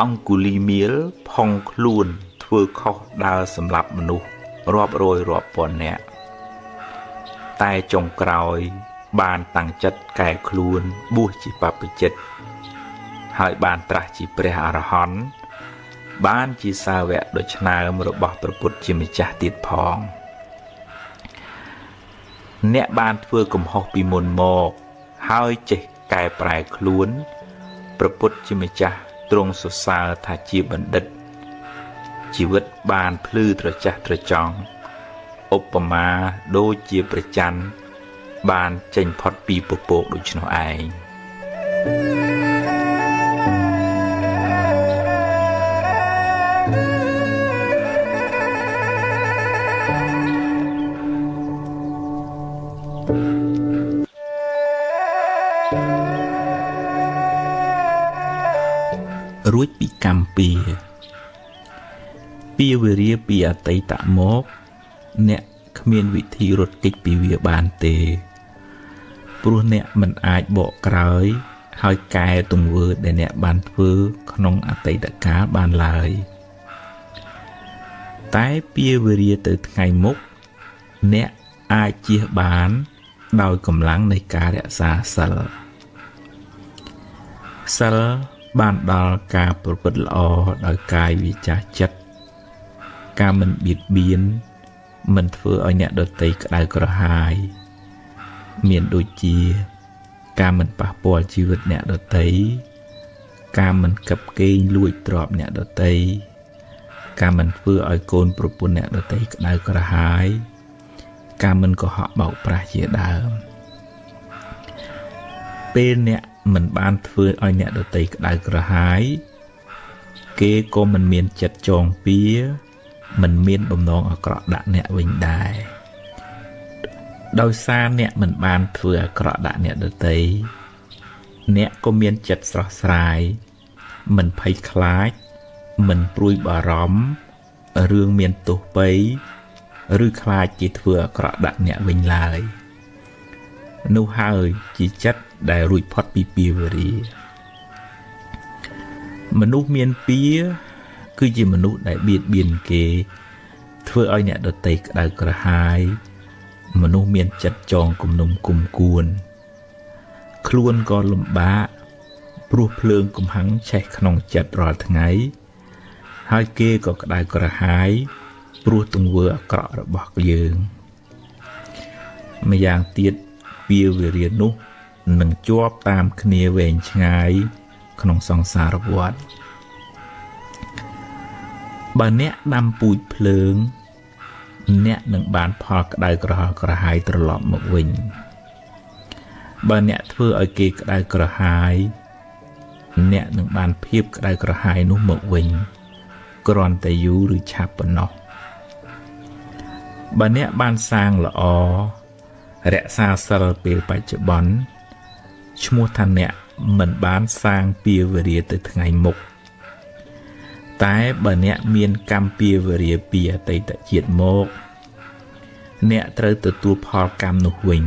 អង្គុលីមៀលផុងខ្លួនធ្វើខុសដើរសម្រាប់មនុស្សរាប់រយរាប់ពាន់នាក់តែចុងក្រោយបានតាំងចិត្តកែខ្លួនបួសជាបព្វជិតហើយបានត្រាស់ជាព្រះអរហន្តបានជាសាវកដ៏ឆ្នើមរបស់ព្រះពុទ្ធជាម្ចាស់ទៀតផងអ្នកបានធ្វើកំហុសពីមុនមកហើយចេះកែប្រែខ្លួនព្រះពុទ្ធជាម្ចាស់ទ្រង់សរសើរថាជាបណ្ឌិតជីវិតបានភ្លឺត្រចះត្រចង់ឧបមាដូចជាព្រះច័ន្ទបានចេញផុតពីពពកដូច្នោះឯងរួចពីកម្មពីវេរាពីអតីតមកអ្នកគ្មានវិធីរត់គេចពីវាបានទេព្រោះអ្នកមិនអាចបកក្រោយហើយកែទង្វើដែលអ្នកបានធ្វើក្នុងអតីតកាលបានឡើយតែពីវេរាទៅថ្ងៃមុខអ្នកអាចជៀសបានដោយកម្លាំងនៃការរក្សាសិលបានដល់ការប្រព្រឹត្តល្អដោយកាយវាចាចិត្តការមិនបៀតបៀនមិនធ្វើឲ្យអ្នកដទៃក្តៅក្រហាយមានដូចជាការមិនប៉ះពាល់ជីវិតអ្នកដទៃការមិនកាប់កេងលួចទ្រព្យអ្នកដទៃការមិនធ្វើឲ្យកូនប្រពន្ធអ្នកដទៃក្តៅក្រហាយការមិនកុហកបោកប្រាស់ជាដើមពេលអ្នកមិនបានធ្វើឲ្យអ្នកដទៃក្តៅក្រហាយគេក៏មិនមានចិត្តចងពៀមិនមានបំណងអាក្រក់ដាក់អ្នកវិញដែរដោយសារអ្នកមិនបានធ្វើអាក្រក់ដាក់អ្នកដទៃអ្នកក៏មានចិត្តស្រស់ស្រាយមិនភ័យខ្លាចមិនព្រួយបារម្ភរឿងមានទោសពៃឬខ្លាចគេធ្វើអាក្រក់ដាក់អ្នកវិញឡើយនោះហើយជាចិត្តដែលរួចផុតពីពីវេរាមនុស្សមានពៀគឺជាមនុស្សដែលបៀតបៀនគេធ្វើឲ្យអ្នកដទៃក្តៅក្រហាយមនុស្សមានចិត្តចងគំនុំគុំគួនខ្លួនក៏លំបាកព្រោះភ្លើងកំហាំងឆេះក្នុងចិត្តរាល់ថ្ងៃហើយគេក៏ក្តៅក្រហាយព្រោះទង្វើអាក្រក់របស់យើងម្យ៉ាងទៀតពីវេរានោះនឹងជាប់តាមគ្នាវែងឆ្ងាយក្នុងសង្សារវដ្តបើអ្នកដាំពូជភ្លើងអ្នកនឹងបានផលក្តៅក្រហល់ក្រហាយត្រឡប់មកវិញបើអ្នកធ្វើឲ្យគេក្តៅក្រហាយអ្នកនឹងបានភាពក្តៅក្រហាយនោះមកវិញគ្រាន់តែយូរឬឆាប់ប៉ុណ្ណោះបើអ្នកបានសាងល្អរក្សាសិលពេលបច្ចុប្បន្នឈ្មោះថាអ្នកមិនបានសាងពីវេរាទៅថ្ងៃមុខតែបើអ្នកមានកម្មពីវេរាពីអតីតជាតិមកអ្នកត្រូវទទួលផលកម្មនោះវិញ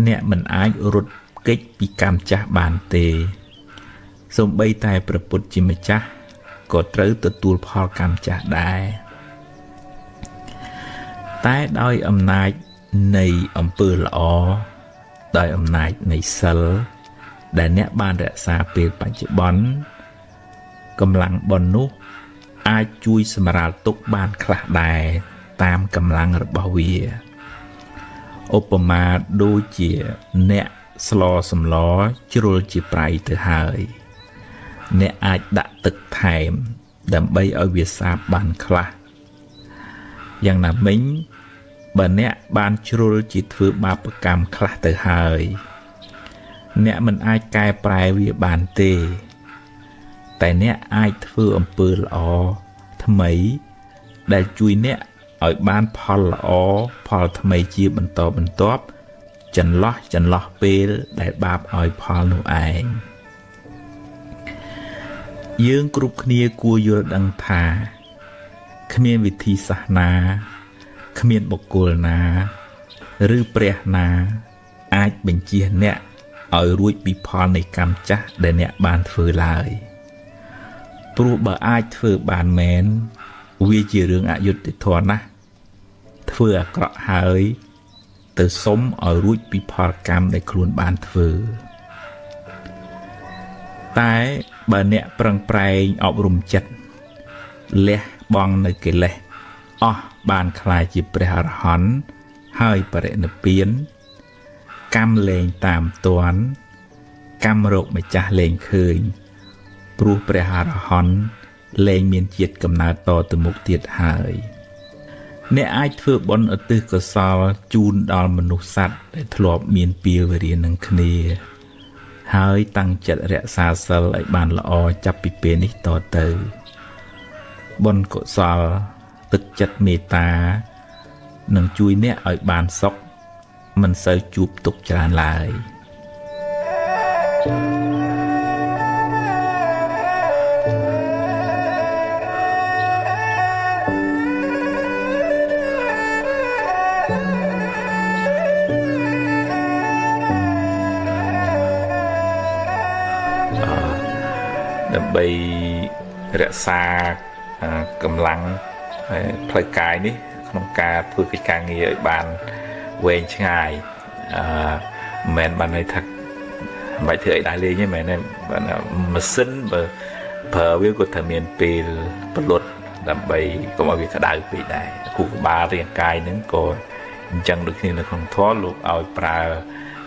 អ្នកមិនអាចរត់គេចពីកម្មចាស់បានទេសូម្បីតែព្រះពុទ្ធជាម្ចាស់ក៏ត្រូវទទួលផលកម្មចាស់ដែរតែដោយអំណាចនៃអំពើល្អដោយអំណាចនៃសិលដែលអ្នកបានរក្សាពេលបច្ចុប្បន្នកម្លាំងបុណ្យនោះអាចជួយសម្រាលទុក្ខបានខ្លះដែរតាមកម្លាំងរបស់វាឧបមាដូចជាអ្នកស្លសម្លជ្រុលជាប្រៃទៅហើយអ្នកអាចដាក់ទឹកថែមដើម្បីឲ្យវាសាបបានខ្លះយ៉ាងណាមិញបើអ្នកបានជ្រុលជាធ្វើបាបកម្មខ្លះទៅហើយអ្នកមិនអាចកែប្រែវាបានទេតែអ្នកអាចធ្វើអំពើល្អថ្មីដែលជួយអ្នកឲ្យបានផលល្អផលថ្មីជាបន្តបន្ទាប់ចន្លោះពេលដែលបាបឲ្យផលនោះឯងយើងគ្រប់គ្នាគួរយល់ដឹងថាគ្មានវិធីសាស្ត្រណាគ្មានបុគ្គលណាឬព្រះណាអាចបញ្ជាអ្នកឲ្យរួចពីផលនៃកម្មចាស់ដែលអ្នកបានធ្វើឡើយ ព្រោះបើអាចធ្វើបានមែនវាជារឿងអយុត្តិធម៌ណាស់ធ្វើអាក្រក់ហើយទៅសុំឲ្យរួចពីផលកម្មដែលខ្លួនបានធ្វើតែបើអ្នកប្រឹងប្រែងអប់រំចិត្តលះបង់នៅកិលេសអស់បានខ្លាចជាព្រះអរហន្តហើយបរិនិព្វានកម្មលែងតាមទាន់កម្មរោគម្ចាស់លែងឃើញព្រោះព្រះអរហន្តលែងមានជាតិកំណើតតទៅមុខទៀតហើយអ្នកអាចធ្វើបុណ្យឧទ្ទិសកុសលជូនដល់មនុស្សសត្វដែលធ្លាប់មានពាវនានឹងគ្នាហើយតាំងចិត្តរក្សាសិលឲ្យបានល្អចាប់ពីពេលនេះតទៅបុណ្យកុសលទឹកចិត្តមេត្តានឹងជួយអ្នកឲ្យបានសុខមិនសូវជួបទុក្ខច្រើនឡើយដើម្បីរក្សាកម្លាំងផ្លូវកាយនេះក្នុងការធ្វើកិច្ចការងារឲ្យបានវែងឆ្ងាយមិនមែនបានន័យថាមិនបាច់ធ្វើអីដែរលេងទេមែនទេម៉ាស៊ីនបើប្រើវាក៏ត្រូវមានពេលប្រលត់ដើម្បីកុំឲ្យវាក្តៅពេកដែរគូក្បាលរាងកាយហ្នឹងក៏អញ្ចឹងដូចគ្នានៅក្នុងធម៌លោកឲ្យប្រើ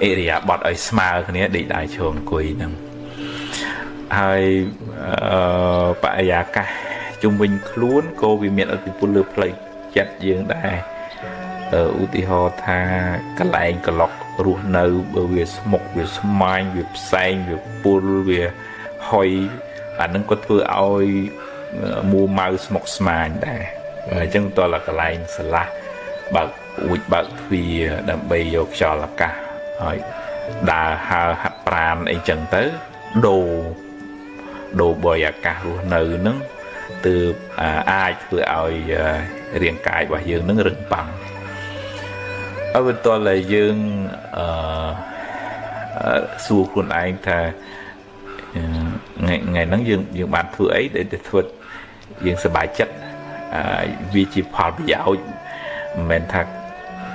អិរិយាបថឲ្យស្មើគ្នាដេកដៃឈរអង្គុយហ្នឹងហើយបរិយាកាសជុំវិញខ្លួនក៏វាមានឥទ្ធិពលលើផ្លូវចិត្តយើងដែរឧទាហរណ៍ថាកន្លែងក្លុករស់នៅបើវាស្មុកវាស្មាញវាផ្សែងវាពុលវាហុយអានឹងក៏ធ្វើឲ្យមួម៉ៅស្មុកស្មាញដែរអញ្ចឹងតើកន្លែងស្រឡះបើកអួចបើកទ្វារដើម្បីយកខ្យល់អាកាសឲ្យដើរហើរហាត់ប្រាណអីចឹងទៅដូរបរិយាកាសរស់នៅហ្នឹងទើបអាចធ្វើឲ្យរាងកាយរបស់យើងនឹងរឹងប៉ាំងហើយបន្ទាប់តែយើងសួរខ្លួនឯងថាថ្ងៃហ្នឹងយើងបានធ្វើអីដែលធ្វើយើងសប្បាយចិត្តវាជាផលប្រយោជន៍មិនមែនថា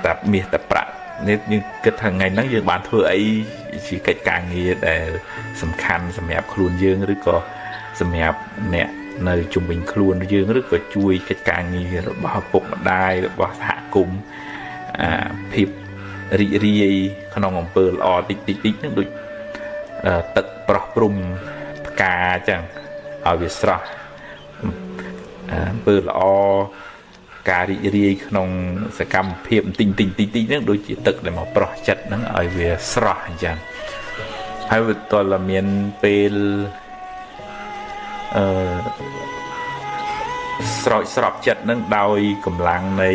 តែមាសតែប្រាក់នេះយើងគិតថាថ្ងៃហ្នឹងយើងបានធ្វើអីជាកិច្ចការងារដែលសំខាន់សម្រាប់ខ្លួនយើងឬក៏សម្រាប់អ្នកនៅជុំវិញខ្លួនយើងឬក៏ជួយកិច្ចការងាររបស់ឪពុកម្ដាយរបស់សហគមន៍ភាពរីករាយក្នុងអំពើល្អតិចហ្នឹងដូចទឹកប្រោះព្រំផ្កាអញ្ចឹងឲ្យវាស្រស់អំពើល្អការរីករាយក្នុងសកម្មភាពតិចហ្នឹងដូចជាទឹកដែលមកប្រោះចិត្តហ្នឹងឲ្យវាស្រស់អញ្ចឹងហើយវាតលមានពេលស្រោចស្រពចិត្តនឹងដោយកម្លាំងនៃ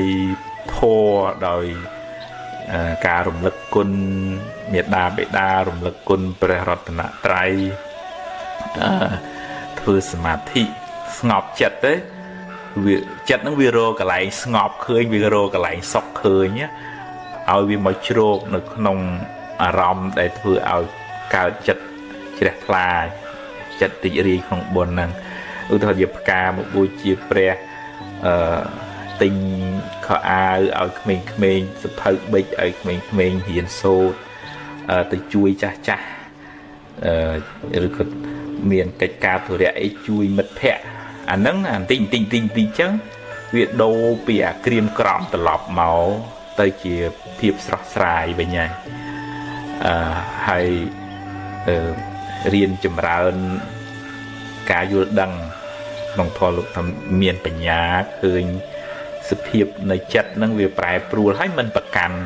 ធម៌ដោយការរំលឹកគុណមេត្តាបិតារំលឹកគុណព្រះរតនត្រ័យធ្វើសមាធិស្ងប់ចិត្តទេវាចិត្តនឹងវារកកន្លែងស្ងប់ឃើញវារកកន្លែងសុខឃើញឲ្យវាមកជ្រោកនៅក្នុងអារម្មណ៍ដែលធ្វើឲ្យកើតចិត្តជ្រះថ្លាចិត្តរីករាយក្នុងបុណ្យហ្នឹងឧទាហរណ៍ជាផ្កាមកបូជាព្រះទិញខោអាវឲ្យក្មេងៗសភៅបិចឲ្យក្មេងៗរៀនសូត្រទៅជួយចាស់ឬក៏មានកិច្ចការធុរៈអីជួយមិត្តភ័ក្តិអាហ្នឹងអាតិចចឹងវាដូរពីអាក្រៀមក្រំត្រឡប់មកទៅជាភាពស្រស់ស្រាយវិញហើយរៀនចម្រើនការយល់ដឹងក្នុងធម៌លោកថាមានបញ្ញាឃើញសភាពនៃចិត្តហ្នឹងវាប្រែប្រួលហើយមិនប្រកាន់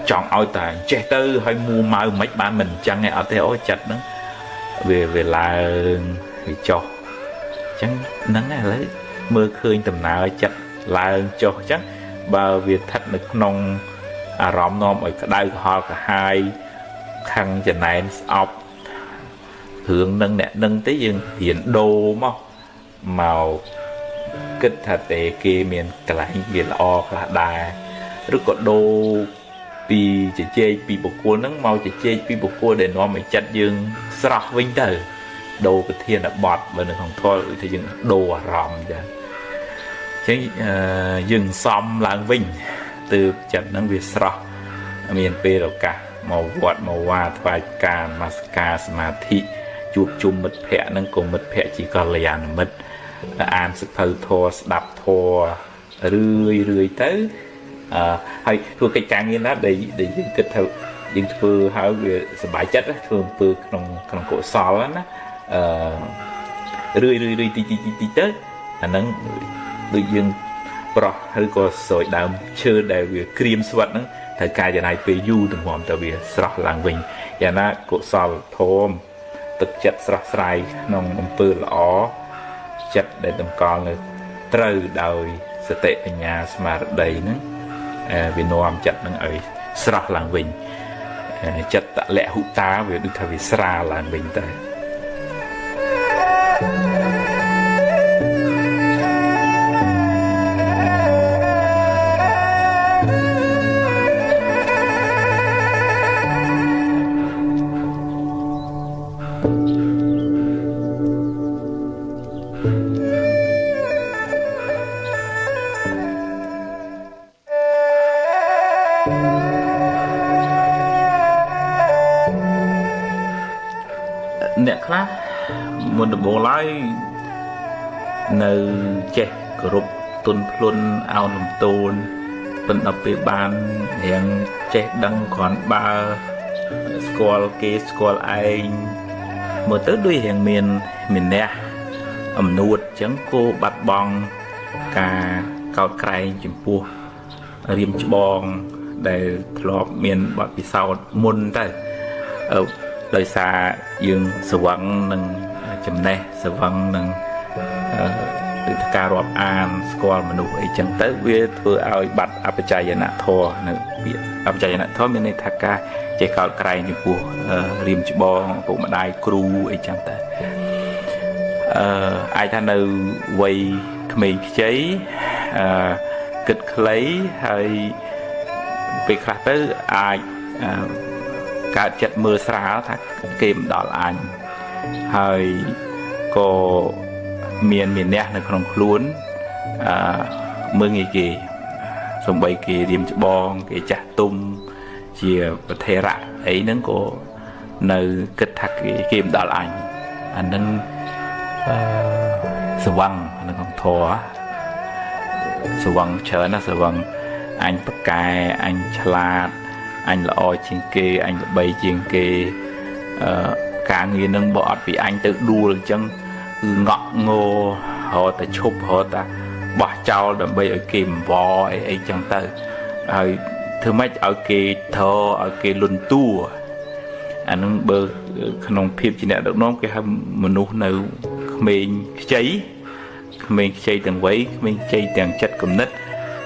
ចង់ឲ្យតែចេះទៅហើយមួម៉ៅមិនបានមិនអញ្ចឹងឯអត់ទេអូចិត្តហ្នឹងវាឡើងវាចុះអញ្ចឹងហ្នឹងឥឡូវមើលឃើញដំណើរចិត្តឡើងចុះអញ្ចឹងបើវាស្ថិតនៅក្នុងអារម្មណ៍នាំឲ្យក្តៅក្រហល់ក្រហាយខឹងចំណែនស្អប់រឿងនឹងអ្នកនឹងទេយើងរៀនដូរមកគិតថាតែគេមានកន្លែងវាល្អខ្លះដែរឬក៏ដូរពីជជែកពីបុគ្គលហ្នឹងមកជជែកពីបុគ្គលដែលនាំឲ្យចិត្តយើងស្រស់វិញទៅ đồ cái thiên là bọt và nó không thôi thì dừng đồ ròm cha chứ dừng xong làng vinh từ trận năng việt sọ miền pê đầu cả màu vọt màu hoa vài càn masca samadhi chuột chung mật phẹ năng cùng mật phẹ chỉ còn là dàn mật an sức thâu thô đập thô rươi tới hay thua cái trang như đó để dừng kịch thâu dừng vừa hỏi về bài chất á thường vừaក្នុងcổ sò á rươi tí tới nắng tự dưng pro hơi có sợi đam chơi để về cream sweat nữa thời ca giờ này về du từng mỏm tại vì sọt làng vinh giờ na cổ sò thôm thực chất sọt sài nông bự lỏ chất để tầm con là trừ đời sự tệ ở nhà mà đầy nữa vì nó chất nó ở sọt làng vinh chất tạ lẹ hữu tá về được thay vì sra làng vinh tới nè khác một bộ lái nơi che group tuần luôn ao nằm tuần phần đọc về bàn hiện che đăng còn ba squall kê squall anh một tới đuôi hiện miền nè nuột chẳng cô bát bong cả cao cày chim pua riêng bong để lọp miền bát bị sao môn tới đời xa dương sự vắng nâng chấm nè sự vắng nâng từ ca rọp an squall mà nụ ấy chẳng tới với vừa ao bắt áp trái nạ thò nè áp trái nạ thò bên này thà ca chạy cao cày như pua riêng bong bộ mà đai cru ấy chẳng tới ai ta nơi quay mình cháy kịch lấy hay việc khác tới ai cả chất mưa xả thắt kìm đỏ anh hơi có miền nè nó còn luôn mưa nghỉ kỳ xong bay kỳ điểm bong cái chặt tung chia thể rạ ấy nó có nơi kịch thắt cái kìm đỏ anh nên sờ văng nó còn thò sờ văng chờ nó sờ văng anh bậc cài anh chlat anh là oi chiên kê anh là bay chiên kê cả người nâng bọt vì anh tự đua chân ngọ ngô họ ta chụp họ ta bỏ trao đầm bay ở kìm vò ấy chẳng tới rồi thứ mấy ở kê thơ ở kê luân tua anh bơ không phim chỉ nè được nói cái mình nuôi nào mình cháy từng quấy mình cháy từng chất cầm nít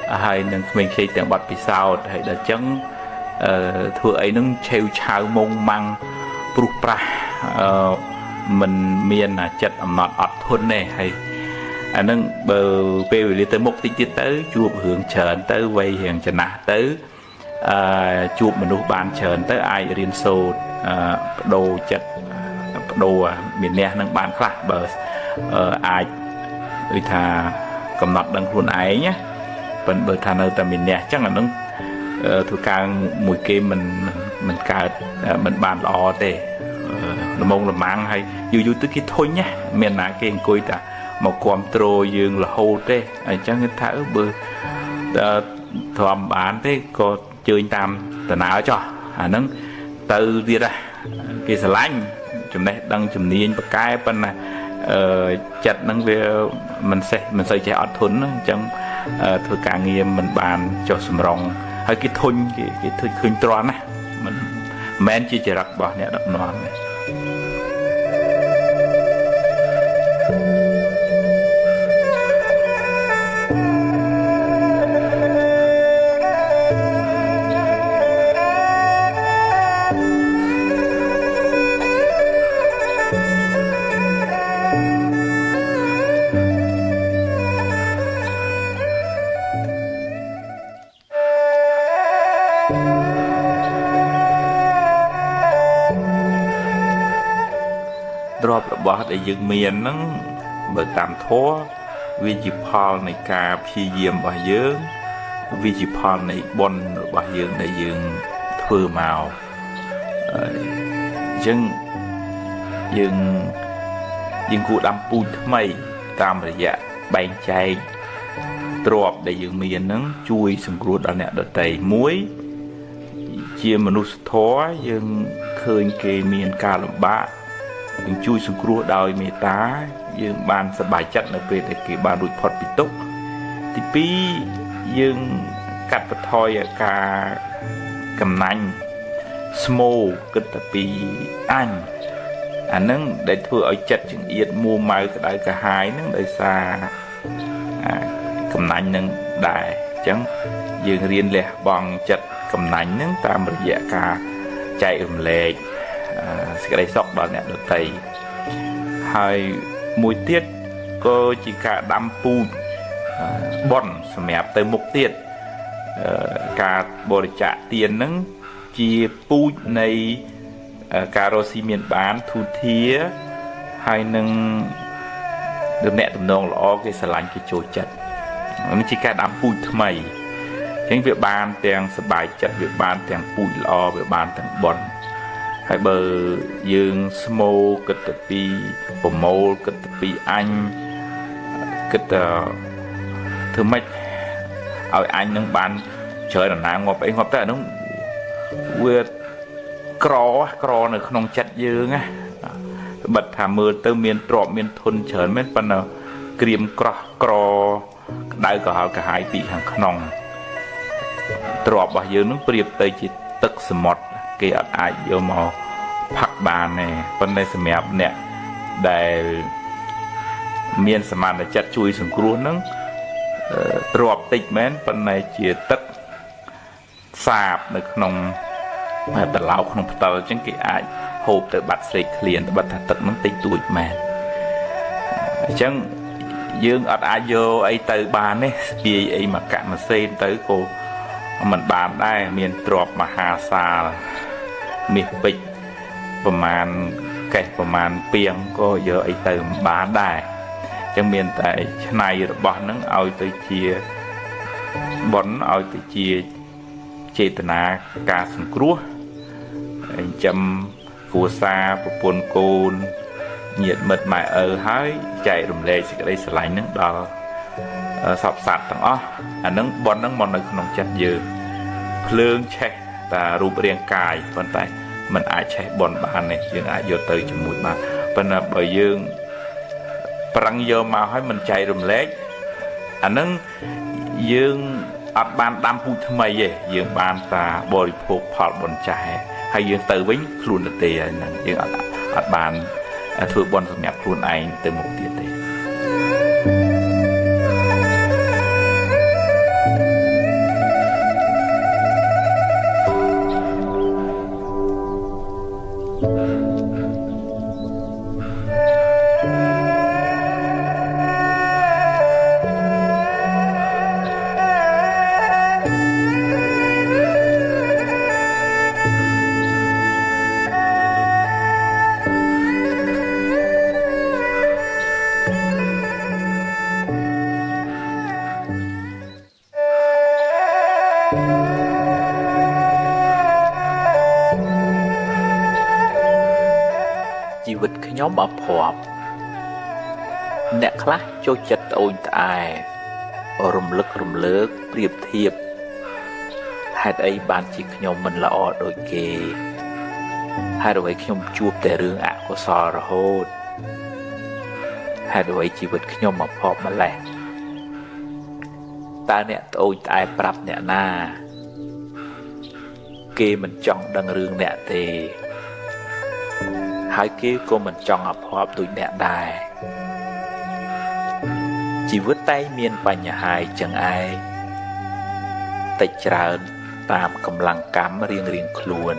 hay nên mình cháy từng bát bị sao hay là chấn thừa ấy nó treo chào mông măng bục pra mình miền là chất ẩm nọt ọt thôn này hay anh nó bờ về đi tới một tí tới chụp hướng chờ tới vay hiện chờ nã tới chụp mình nuôi bàn chờ tới ai riêng sâu đồ chất đồ miền nè nâng bàn khác bờ ai người ta cầm nọt đằng luôn ấy nhé vẫn bờ thà nơi ta miền nè chắc là nó thuộc càng mùi kia mình cả mình bàn lò để là mong là mang hay vui tới cái thôi nhé miền nào cái coi ta một quam trôi dương là hô thế chắc người ta bờ thòm bán thế có chơi tam tờ nào cho nó từ đi ra cái sờ lanh chùm này đang chùm niên bậc cái bên này chặt năng về mình sẽ chạy ọt thốn trong thôi cả nghiêm mình bàn cho sầm rong hay cái thôn cái thôi khơi tròn này mình men chỉ đặt bỏ nè đập non này ទ្រព្យរបស់ដែលយើងមានហ្នឹងបើតាមធម៌វាជាផលនៃការព្យាយាមរបស់យើងវាជាផលនៃបុណ្យរបស់យើងដែលយើងធ្វើមកអញ្ចឹងយើងគួរដាំពូជថ្មីតាមរយៈបែងចែកទ្រព្យដែលយើងមានហ្នឹងជួយសង្គ្រោះដល់អ្នកដទៃមួយជាមនុស្សធម៌យើងឃើញគេមានការលំបាកយើងជួយសង្គ្រោះដោយមេត្តាយើងបានសប្បាយចិត្តនៅពេលដែលគេបានរួចផុតពីទុក្ខទី2យើងកាត់បន្ថយការកំណាញ់ស្មោគិតតែពីអញអាហ្នឹងដែលធ្វើឲ្យចិត្តចង្អៀតមួម៉ៅក្តៅក្រហាយហ្នឹងដោយសារកំណាញ់ហ្នឹងដែរអញ្ចឹងយើងរៀនលះបង់ចិត្តកំណាញ់ហ្នឹងតាមរយៈការចែករំលែកសេចក្តីសុខដល់អ្នកដទៃហើយមួយទៀតក៏ជាការដាំពូជបុណ្យសម្រាប់ទៅមុខទៀតការបរិច្ចាគទានហ្នឹងជាពូជនៃការរស់ស៊ីមានបានទូធាហើយនឹងតំណែងតំណងល្អគេស្រឡាញ់គេចូលចិត្តនេះជាការដាំពូជថ្មីអញ្ចឹងវាបានទាំងសប្បាយចិត្តវាបានទាំងពូជល្អវាបានទាំងបុណ្យហើយបើយើងស្មោគិតទៅពីប្រមូលគិតទៅពីអញគិតទៅធ្វើម៉េចឲ្យអញនឹងបានច្រើនណាងាប់អីងាប់ទៅអានោះវាក្រនៅក្នុងចិត្តយើងណាបិទថាមើលទៅមានទ្រព្យមានធនច្រើនមែនប៉ុន្តែក្រៀមក្រោះក្រក្តៅក្រហល់ក្រហាយពីខាងក្នុងទ្រព្យរបស់យើងនឹងប្រៀបទៅជាទឹកសមុទ្រគេអត់អាចយកមកផឹកបានទេប៉ុន្តែសម្រាប់អ្នកដែលមានសមានចិត្តជួយសង្គ្រោះនឹងទ្រព្យតិចមែនប៉ុន្តែជាទឹកសាបនៅក្នុងតឡោក្នុងផ្តិលអញ្ចឹងគេអាចហូបទៅបាត់ស្រេកឃ្លានបាត់ថាទឹកនឹងតិចតួចមែនអញ្ចឹងយើងអត់អាចយកអីទៅបានទេស្ពាយអីមកកាក់មកសេនទៅក៏មិនបានដែរមានទ្រព្យមហាសាលមាសពេជ្រប្រមាណកេះប្រមាណពាងក៏យកអីទៅមិនបានដែរអញ្ចឹងមានតែឆ្នៃរបស់ហ្នឹងឲ្យទៅជាបុណ្យឲ្យទៅជាចេតនាការសង្គ្រោះចិញ្ចឹមគ្រួសារប្រពន្ធកូនញាតិមិត្តម៉ែឪហើយចែករំលែកសេចក្តីស្រឡាញ់ហ្នឹងដល់សពសត្វទាំងអស់អាហ្នឹងបុណ្យហ្នឹងមកនៅក្នុងចិត្តយើងភ្លើងឆេះតារូបរាងកាយប៉ុន្តែมันអាចឆេះបុណ្យបានទេយើងអាចយកទៅជាមួយបានប៉ុន្តែបើយើងប្រឹងយកមកឲ្យมันចែករំលែកអាហ្នឹងយើងអត់បានដាំពូជថ្មីទេយើងបានតាបរិភោគផលបុណ្យចាស់ហើយយើងទៅវិញខ្លួនទៅទេហ្នឹងយើងអត់បានធ្វើបុណ្យសម្រាប់ខ្លួនឯងទៅមុខទៀតទេជីវិតខ្ញុំអភ័ព្វអ្នកខ្លះចូលចិត្តត្អូញត្អែរំលឹករំលើកប្រៀបធៀបហេតុអីបានជាខ្ញុំមិនល្អដូចគេហេតុអ្វីខ្ញុំជួបតែរឿងអកុសលរហូតហេតុអ្វីជីវិតខ្ញុំអភ័ព្វម្លេះតើអ្នកត្អូញត្អែប្រាប់អ្នកណាគេមិនចង់ដឹងរឿងអ្នកទេហើយគេក៏មិនចង់អភ័ព្វដូចអ្នកដែរជីវិតតែមានបញ្ហាចឹងឯងតិចច្រើនតាមកម្លាំងកម្មរៀងខ្លួន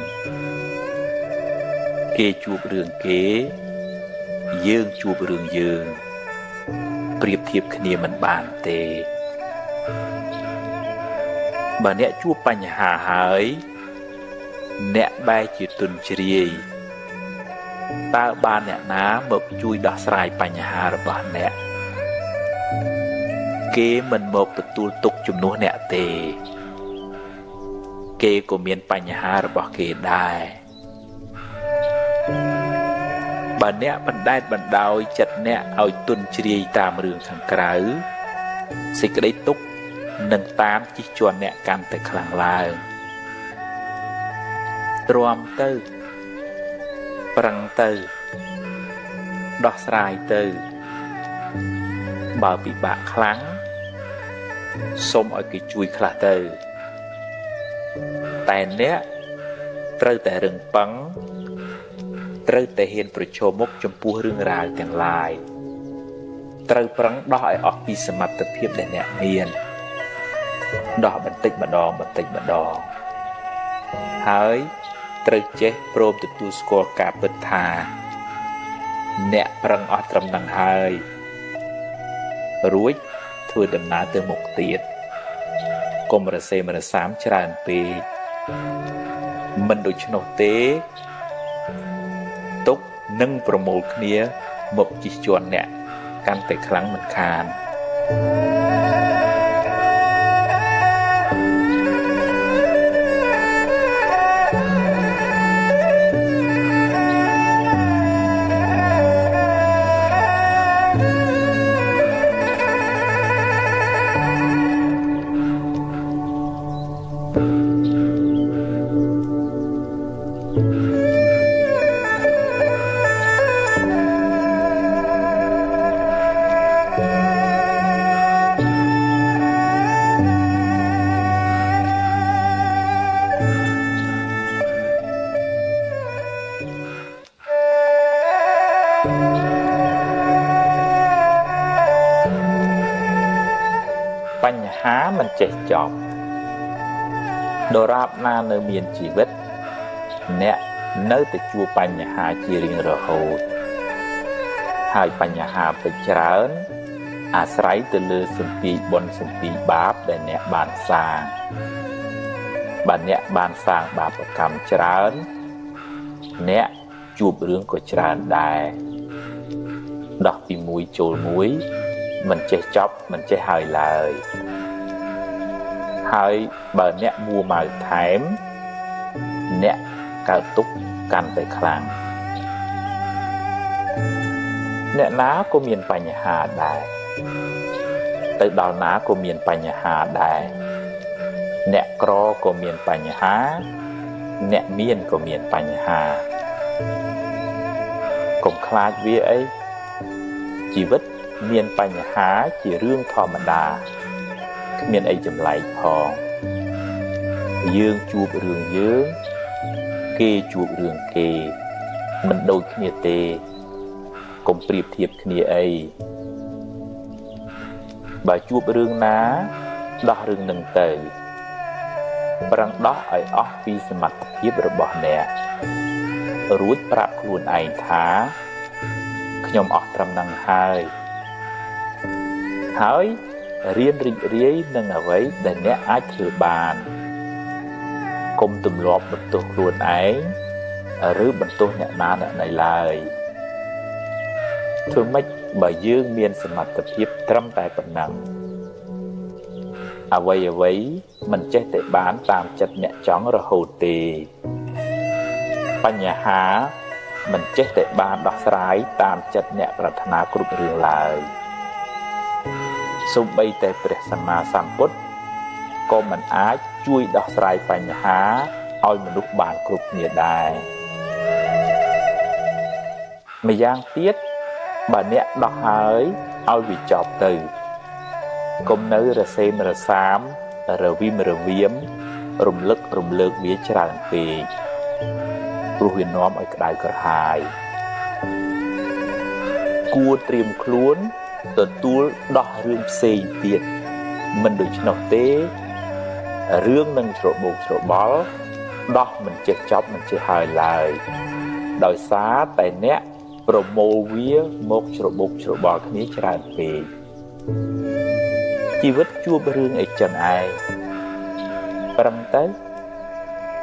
គេជួបរឿងគេយើងជួបរឿងយើងប្រៀបធៀបគ្នាមិនបានទេបើអ្នកជួបបញ្ហាហើយអ្នកបែរជាទុនជ្រាយ តើបានអ្នកណាមកជួយដោះស្រាយបញ្ហារបស់អ្នកគេមិនមកទទួលទុកជំនួសអ្នកទេគេក៏មានបញ្ហារបស់គេដែរបើអ្នកបណ្ដែតបណ្ដោយចិត្តអ្នកឲ្យទន់ជ្រាយតាមរឿងខាងក្រៅសេចក្តីទុក្ខនឹងតាមជិះជាន់អ្នកកាន់តែខ្លាំងឡើងទ្រាំទៅប្រឹងទៅដោះស្រាយទៅបើពិបាកខ្លាំងសូមឲ្យគេជួយខ្លះទៅតែអ្នកត្រូវតែរឹងប៉ឹងត្រូវតែហ៊ានប្រឈមមុខចំពោះរឿងរ៉ាវទាំងឡាយត្រូវប្រឹងដោះឲ្យអស់ពីសមត្ថភាពដែលអ្នកមានដោះបន្តិចម្ដងហើយត្រូវចេះព្រមទទួលស្គាល់ការពិតថាអ្នកប្រឹងអស់ត្រឹមនឹងហើយរួចធ្វើដំណើរទៅមុខទៀតកុំរសេមរសាមច្រើនពេកមិនដូច្នោះទេទុកនឹងប្រមូលគ្នាមកជិះជាន់អ្នកកាន់តែខ្លាំងមិនខានបញ្ហាមិនចេះចប់ដរាបណានៅមានជីវិតអ្នកនៅតែជួបបញ្ហាជារៀងរហូតហើយបញ្ហាពេចច្រើនអាស្រ័យទៅលើសម្ពាធបុណ្យសម្ពាធបាបដែលអ្នកបានសាងបើអ្នកបានសាងបាបកម្មច្រើនអ្នកជួបរឿងក៏ច្រើនដែរដោះពីមួយចូលមួយមិនចេះចប់មិនចេះហើយឡើយហើយបើអ្នកមួម៉ៅថែមអ្នកកើតទុក្ខកាន់តែខ្លាំងអ្នកណាក៏មានបញ្ហាដែរទៅដល់ណាក៏មានបញ្ហាដែរអ្នកក្រក៏មានបញ្ហាអ្នកមានក៏មានបញ្ហាកុំខ្លាចវាអីជីវិតមានបញ្ហាជារឿងធម្មតាគ្មានអីចម្លែកផងយើងជួបរឿងយើងគេជួបរឿងគេមិនដូចគ្នាទេកុំប្រៀបធៀបគ្នាអីបើជួបរឿងណាដោះរឿងនឹងទៅប្រឹងដោះឲ្យអស់ពីសមត្ថភាពរបស់អ្នករួចប្រាប់ខ្លួនឯងថាខ្ញុំអស់ត្រឹមនឹងហើយរៀនរីករាយនឹងអ្វីដែលអ្នកអាចធ្វើបានកុំទម្លាប់បន្ទោសខ្លួនឯងឬបន្ទោសអ្នកណាអ្នកណីឡើយធ្វើម៉េចបើយើងមានសមត្ថភាពត្រឹមតែប៉ុណ្ណឹងអ្វីមិនចេះតែបានតាមចិត្តអ្នកចង់រហូតទេបញ្ហាមិនចេះតែបានដោះស្រាយតាមចិត្តអ្នកប្រាថ្នាគ្រប់រឿងឡើយសូម្បីតែព្រះសម្មាសម្ពុទ្ធក៏មិនអាចជួយដោះស្រាយបញ្ហាឲ្យមនុស្សបានគ្រប់គ្នាដែរម្យ៉ាងទៀតបើអ្នកដោះហើយឲ្យវាចប់ទៅកុំនៅរសេមរសាមរវិមរវៀមរំលឹករំលើកវាច្រើនពេកព្រោះវានាំឲ្យក្តៅក្រហាយគួរត្រៀមខ្លួនទទួលដោះរឿងផ្សេងទៀតមិនដូច្នោះទេរឿងនឹងច្របូកច្របល់ដោះមិនចេះចប់មិនចេះហើយឡើយដោយសារតែអ្នកប្រមូលវាមកច្របូកច្របល់គ្នាច្រើនពេកជីវិតជួបរឿងអីចឹងឯងប្រឹងទៅ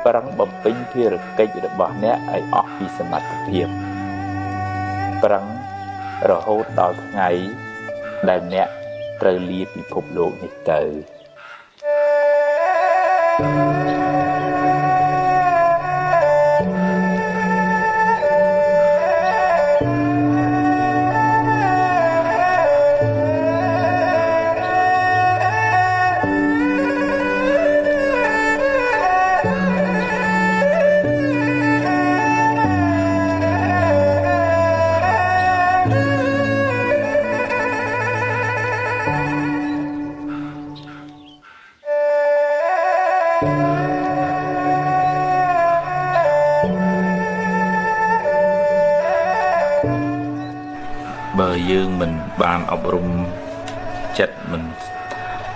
ប្រឹងបំពេញភារកិច្ចរបស់អ្នកឲ្យអស់ពីសមត្ថភាព ប្រឹងរហូតដល់ថ្ងៃដែលអ្នកត្រូវលាពិភពលោកនេះទៅ បើយើងមិនបានអប់រំចិត្តមិន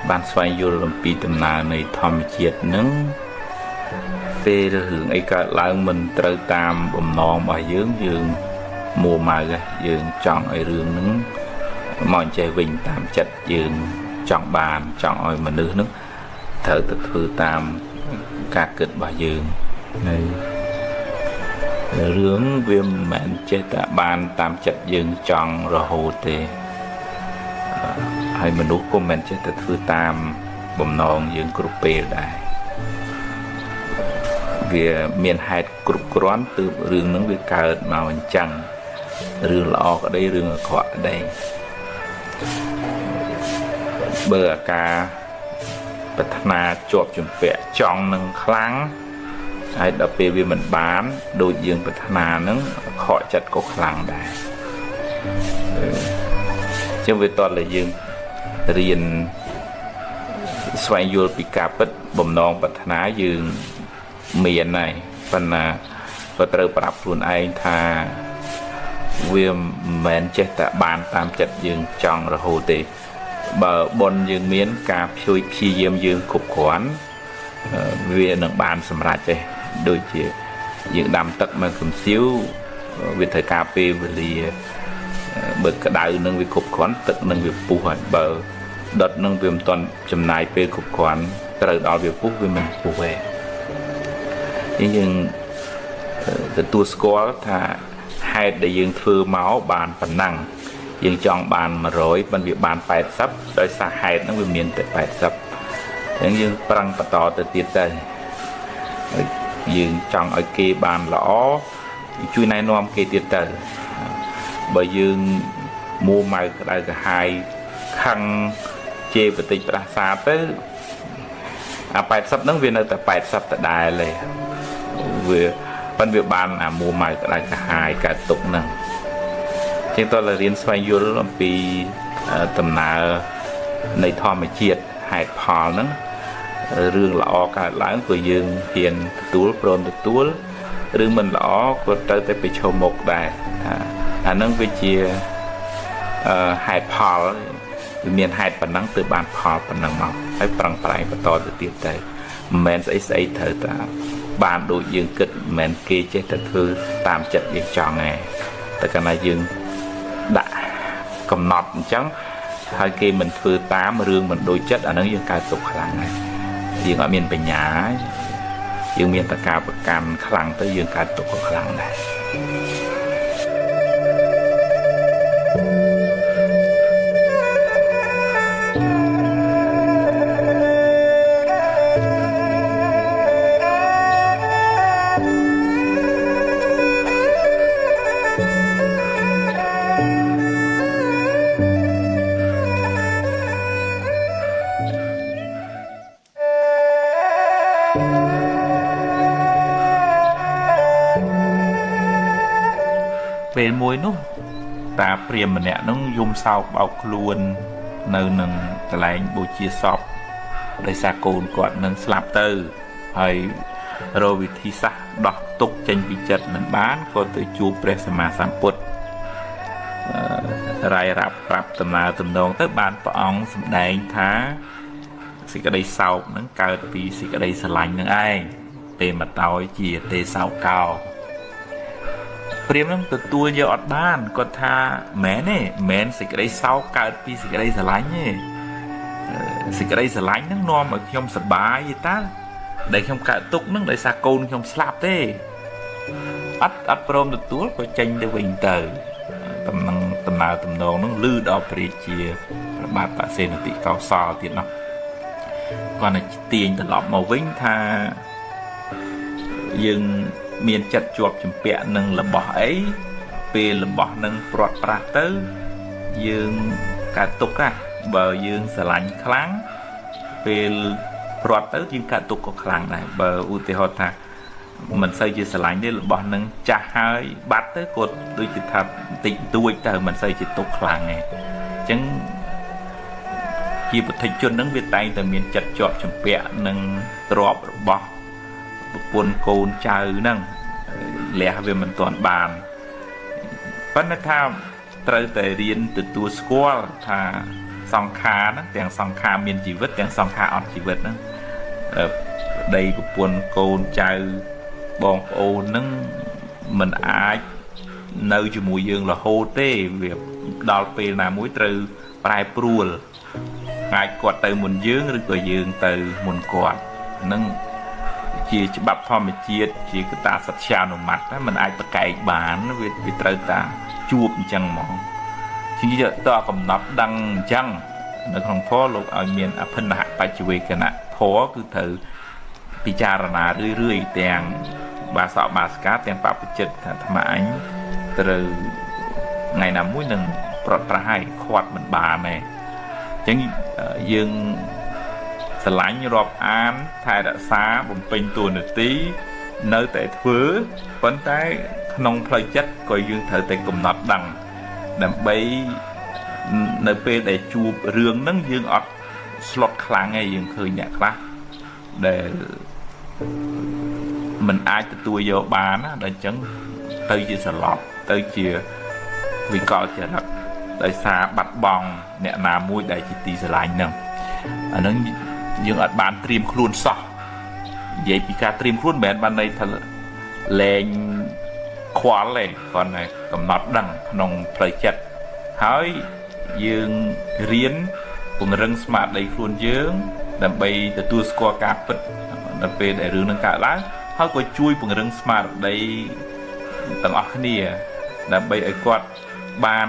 បានស្វែងយល់អំពីដំណើរនៃធម្មជាតិនឹងពេលរឿងអីកើតឡើងមិនត្រូវតាមបំណងរបស់យើងមួម៉ៅយើងចង់ឲ្យរឿងហ្នឹងមកចេះវិញតាមចិត្តយើងចង់បានចង់ឲ្យមនុស្សហ្នឹងត្រូវទៅធ្វើតាមការគិតរបស់យើងហើយរឿងវាមិនមែនចេះតែបានតាមចិត្តយើងចង់រហូតទេហើយមនុស្សក៏មិនចេះតែធ្វើតាមបំណងយើងគ្រប់ពេលដែរវាមានហេតុគ្រប់គ្រាន់ទើបរឿងហ្នឹងវាកើតមកអញ្ចឹងរឿងល្អក្តីរឿងអាក្រក់ក្តីបើអាការប្រាថ្នាជាប់ជំពាក់ចង់នឹងខ្លាំងហើយដល់ពេលវាមិនបានដូចយើងប្រាថ្នាហ្នឹងខកចិត្តក៏ខ្លាំងដែរចឹងវាតតែយើងរៀនស្វែងយល់ពីការពិតបំណងប្រាថ្នាយើងមានហើយប៉ុន្តែក៏ត្រូវប្រាប់ខ្លួនឯងថាវាមិនមែនចេះតែបានតាមចិត្តយើងចង់រហូតទេបើបុណ្យយើងមានការព្យាយាមយើងគ្រប់គ្រាន់វានឹងបានសម្រេចទេដូចជាយើងដាំទឹកមកកំសៀវវាត្រូវការពេលវេលាបើក្តៅនឹងវាគ្រប់គ្រាន់ទឹកនឹងវាពុះហើយបើដុតនឹងវាមិនទាន់ចំណាយពេលគ្រប់គ្រាន់ត្រូវដល់វាពុះវាមិនពុះទេយើងទទួលស្គាល់ថាហេតុដែលយើងធ្វើមកបានប៉ុណ្ណឹងយើងចង់បាន100ប៉ុន្តែវាបាន80ដោយសារហេតុហ្នឹងវាមានតែ80អញ្ចឹងយើងប្រឹងបន្តទៅទៀតទៅយើងចង់ឲ្យគេបានល្អជួយណែនាំគេទៀតទៅបើយើងមួម៉ៅក្តៅក្រហាយខឹងជេរបន្តិចផ្ដាសាទៅអា80ហ្នឹងវានៅតែ80ដដែលទេវាប៉ុន្តែវាបានអាមួម៉ៅក្តៅក្រហាយកើតទុកហ្នឹងជាងតើរៀនស្វែងយល់អំពីដំណើរនៃធម្មជាតិហេតុផលហ្នឹងរឿងល្អកើតឡើងព្រោះយើងហ៊ានទទួលព្រមទទួលរឿងមិនល្អក៏ត្រូវតែប្រឈមមុខដែរថាអាហ្នឹងវាជាហេតុផលវាមានហេតុប៉ុណ្ណឹងទើបបានផលប៉ុណ្ណឹងមកហើយប្រឹងប្រែងបន្តទៅទៀតទៅមិនមែនស្អីត្រូវតែបានដូចយើងគិតមិនមែនគេចេះតែធ្វើតាមចិត្តយើងចង់ទេតែកាលណាយើងដាក់កំណត់អញ្ចឹងហើយគេមិនធ្វើតាមរឿងមិនដូចចិត្តអាហ្នឹងយើងកើតទុកខ្លាំងហើយយើងអត់មានបញ្ញាយើងមានតែការប្រកាន់ខ្លាំងទៅយើងកើតទុកខ្លាំងដែរពេលមួយនោះតាព្រាហ្មណ៍ម្នាក់នោះយំសោកបោកខ្លួននៅនឹងកន្លែងបូជាសពដោយសារកូនគាត់នឹងស្លាប់ទៅហើយរកវិធីសាស្ត្រដោះទុក្ខចេញពីចិត្តមិនបានក៏ទៅជួបព្រះសម្មាសម្ពុទ្ធរាយរាប់ប្រាប់ដំណើរទំនងទៅបានព្រះអង្គសម្ដែងថាសេចក្តីសោកនឹងកើតពីសេចក្តីស្រឡាញ់នឹងឯងពេលមកតោយជាទេសោកោព្រាហ្មណ៍នឹងទទួលយកអត់បានគាត់ថាមែនទេមែនសេចក្តីសោកកើតពីសេចក្តីស្រឡាញ់ទេសេចក្តីស្រឡាញ់នឹងនាំឲ្យខ្ញុំសប្បាយទេតាដែលខ្ញុំកើតទុកនឹងដោយសារកូនខ្ញុំស្លាប់ទេអត់ព្រមទទួលក៏ចេញទៅវិញទៅ ដំណើរទំនងនឹងលឺដល់ព្រះរាជាព្រះបាទបសេនតិកោសលទៀតនោះគាត់នឹងទាញត្រឡប់មកវិញថាយើងមានចិត្តជាប់ជំពាក់នឹងរបស់អីពេលរបស់នឹងព្រាត់ប្រាសទៅយើងកើតទុក្ខណាបើយើងស្រឡាញ់ខ្លាំងពេលព្រាត់ទៅយើងកើតទុក្ខក៏ខ្លាំងដែរបើឧទាហរណ៍ថាមិនសូវជាស្រឡាញ់ទេរបស់នឹងចាស់ហើយបាត់ទៅគាត់ដូចជាថាបន្តិចតួចទៅមិនសូវជាទុក្ខខ្លាំងទេអញ្ចឹងជាពុទ្ធជននឹងវាតែងតែមានចិត្តជាប់ជំពាក់នឹងទ្រព្យរបស់ប្រពន្ធកូនចៅហ្នឹងលះវាមិនទាន់បានប៉ុន្តែថាត្រូវតែរៀនទទួលស្គាល់ថាសង្ខារហ្នឹងទាំងសង្ខារមានជីវិតទាំងសង្ខារអត់ជីវិតហ្នឹងប្តីប្រពន្ធកូនចៅបងប្អូនហ្នឹងមិនអាចនៅជាមួយយើងរហូតទេវាដល់ពេលណាមួយត្រូវប្រែប្រួលអាចគាត់ទៅមុនយើងឬក៏យើងទៅមុនគាត់ហ្នឹងជាច្បាប់ធម្មជាតិជាកត្តាសត្យានុមត្តិមិនអាចប្រកែកបានវាត្រូវតាជួបអញ្ចឹងហ្មងជាតើកំណត់ដឹងអញ្ចឹងនៅក្នុងធម៌លោកឲ្យមានអភិនហបច្ចវេកណៈធម៌គឺត្រូវពិចារណារឿយៗទាំងបាសកបាសិកាទាំងបព្វជិតថាអាត្មាអញត្រូវថ្ងៃណាមួយនឹងប្រត់ប្រហែលខាត់មិនបានទេអញ្ចឹងយើងស្រឡាញ់រាប់អានថែរក្សាបំពេញតួនាទីនៅតែធ្វើប៉ុន្តែក្នុងផ្លូវចិត្តក៏យើងត្រូវតែកំណត់ដឹងដើម្បីនៅពេលដែលជួបរឿងហ្នឹងយើងអត់ស្លុតខ្លាំងទេយើងឃើញអ្នកខ្លះដែលមិនអាចទទួលយកបានណាដល់អញ្ចឹងទៅជាសន្លប់ទៅជាវិកលចរិតដោយសារបាត់បង់អ្នកណាមួយដែលជាទីស្រឡាញ់ហ្នឹងអាហ្នឹងយើងអត់បានត្រៀមខ្លួនសោះនិយាយពីការត្រៀមខ្លួនមិនមែនបានន័យថាលែងខ្វល់ទេគាត់តែកំណត់ដឹងក្នុងផ្លូវចិត្តហើយយើងរៀនពង្រឹងស្មារតីខ្លួនយើងដើម្បីទទួលស្គាល់ការពិតដល់ពេលដែលរឿងនឹងកើតឡើងហើយក៏ជួយពង្រឹងស្មារតីទាំងអស់គ្នាដើម្បីឲ្យគាត់បាន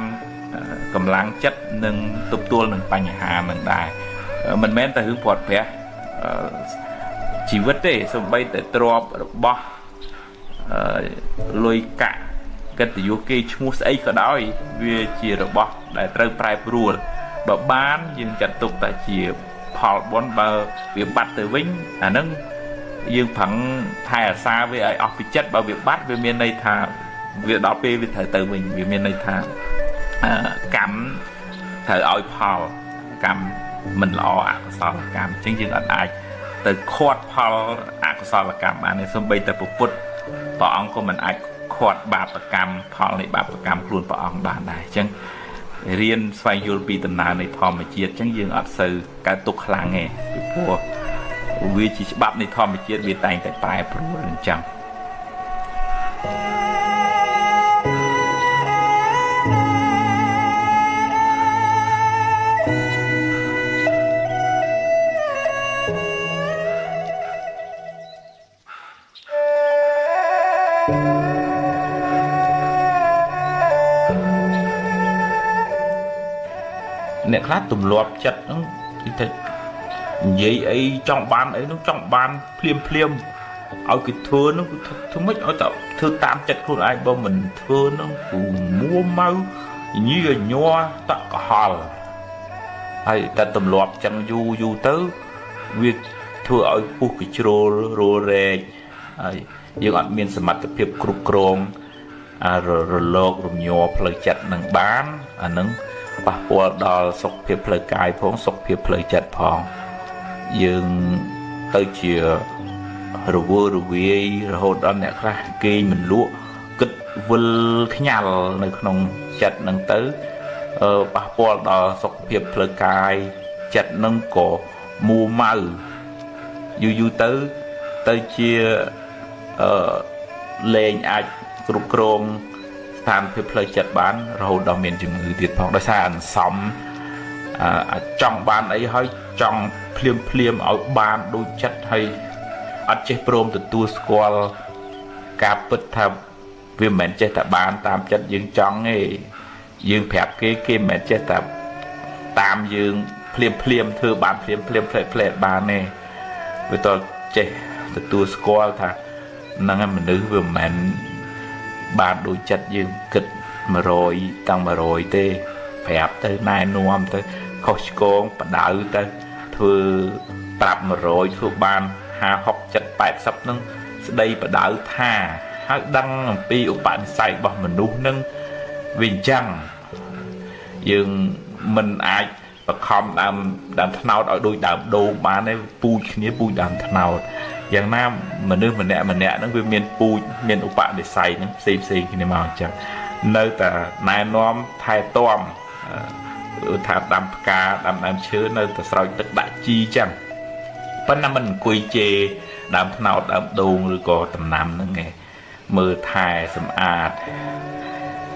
កម្លាំងចិត្តនិងទប់ទល់នឹងបញ្ហានឹងដែរមិនមែនតែរឿងព្រាត់ប្រាសជីវិតទេសូម្បីតែទ្រព្យរបស់លុយកាក់កិត្តិយសគេឈ្មោះស្អីក៏ដោយវាជារបស់ដែលត្រូវប្រែប្រួលបើបានយើងចាត់ទុកថាជាផលបុណ្យបើវាបាត់ទៅវិញអាហ្នឹងយើងប្រឹងថែរក្សាវាឲ្យអស់ពីចិត្តបើវាបាត់វាមានន័យថាវាដល់ពេលវាត្រូវទៅវិញវាមានន័យថាកម្មត្រូវឲ្យផលកម្មមិនល្អអកុសលកម្មអញ្ចឹងយើងអត់អាចទៅខាត់ផលអកុសលកម្មបានទេសូម្បីតែពុទ្ធព្រះអង្គក៏មិនអាចខាត់បាបកម្មផលនៃបាបកម្មខ្លួនព្រះអង្គបានដែរអញ្ចឹងរៀនស្វែងយល់ពីដំណើរនៃធម្មជាតិអញ្ចឹងយើងអត់សូវកើតទុកខ្លាំងទេពីព្រោះវាជាច្បាប់នៃធម្មជាតិវាតែងតែប្រែប្រួលអញ្ចឹងអ្នកខ្លះទម្លាប់ចិត្តហ្នឹងគេថានិយាយអីចង់បានអីនោះចង់បានភ្លាមឲ្យគេធ្វើនោះគឺធ្វើម៉េចឲ្យតែធ្វើតាមចិត្តខ្លួនឯងបើមិនធ្វើនោះគឺមួម៉ៅញីញ័រតកកហល់ហើយតែទម្លាប់ចឹងយូរទៅវាធ្វើឲ្យពុះកជ្រោលរោរែកហើយយើងអត់មានសមត្ថភាពគ្រប់គ្រងរលករំញ័រផ្លូវចិត្តនឹងបានអានឹងប៉ះពាល់ដល់សុខភាពផ្លូវកាយផងសុខភាពផ្លូវចិត្តផងយើងទៅជារវើរវាយរហូតដល់អ្នកខ្លះគេមិនលក់គិតវិលខ្ញាល់នៅក្នុងចិត្តនឹងទៅប៉ះពាល់ដល់សុខភាពផ្លូវកាយចិត្តនឹងក៏មួម៉ៅយូរទៅជាលែងអាចគ្រប់គ្រងស្ថានភាពផ្លូវចិត្តបានរហូតដល់មានជំងឺទៀតផងដោយសារអន្សំចង់បានអីហើយចង់ភ្លាមឲ្យបានដូចចិត្តហើយអត់ចេះព្រមទទួលស្គាល់ការពិតថាវាមិនមែនចេះតែបានតាមចិត្តយើងចង់ទេ dương phép cái mẹ chết tập tam dương phim thưa bạn phim play bạn này với tôi chơi từ tua squall thà năng em mình nữ vừa mẹ bạn đôi chất dương kịch mà rồi tăng mà rồi tê phép tới nay nuông tới khóc con bắt đầu tới thưa tập mà rồi thưa ban hà học chất bạch sắp nâng đây bắt đầu tha hát đăng pi của bạn xài bỏ mình nu nâng vì chăng dương mình ai và không đam thao ở đôi đam đồ bán này pui nghĩa pui đam thaoอย่างน้ำมันนึกมันแน่นั่นคือเมียนปูเมียนอุปะเดใส่นั่นซีกินมาจังเนื้อแต่นายน้อมไทยต้อมถาดำกาดำเชื้อเนื้อแต่สายตึกดะจีจังเพราะนั้นมันกุยเจดำเนาดำดงหรือก็ตำนำนั่นไงมือไทยสำอาด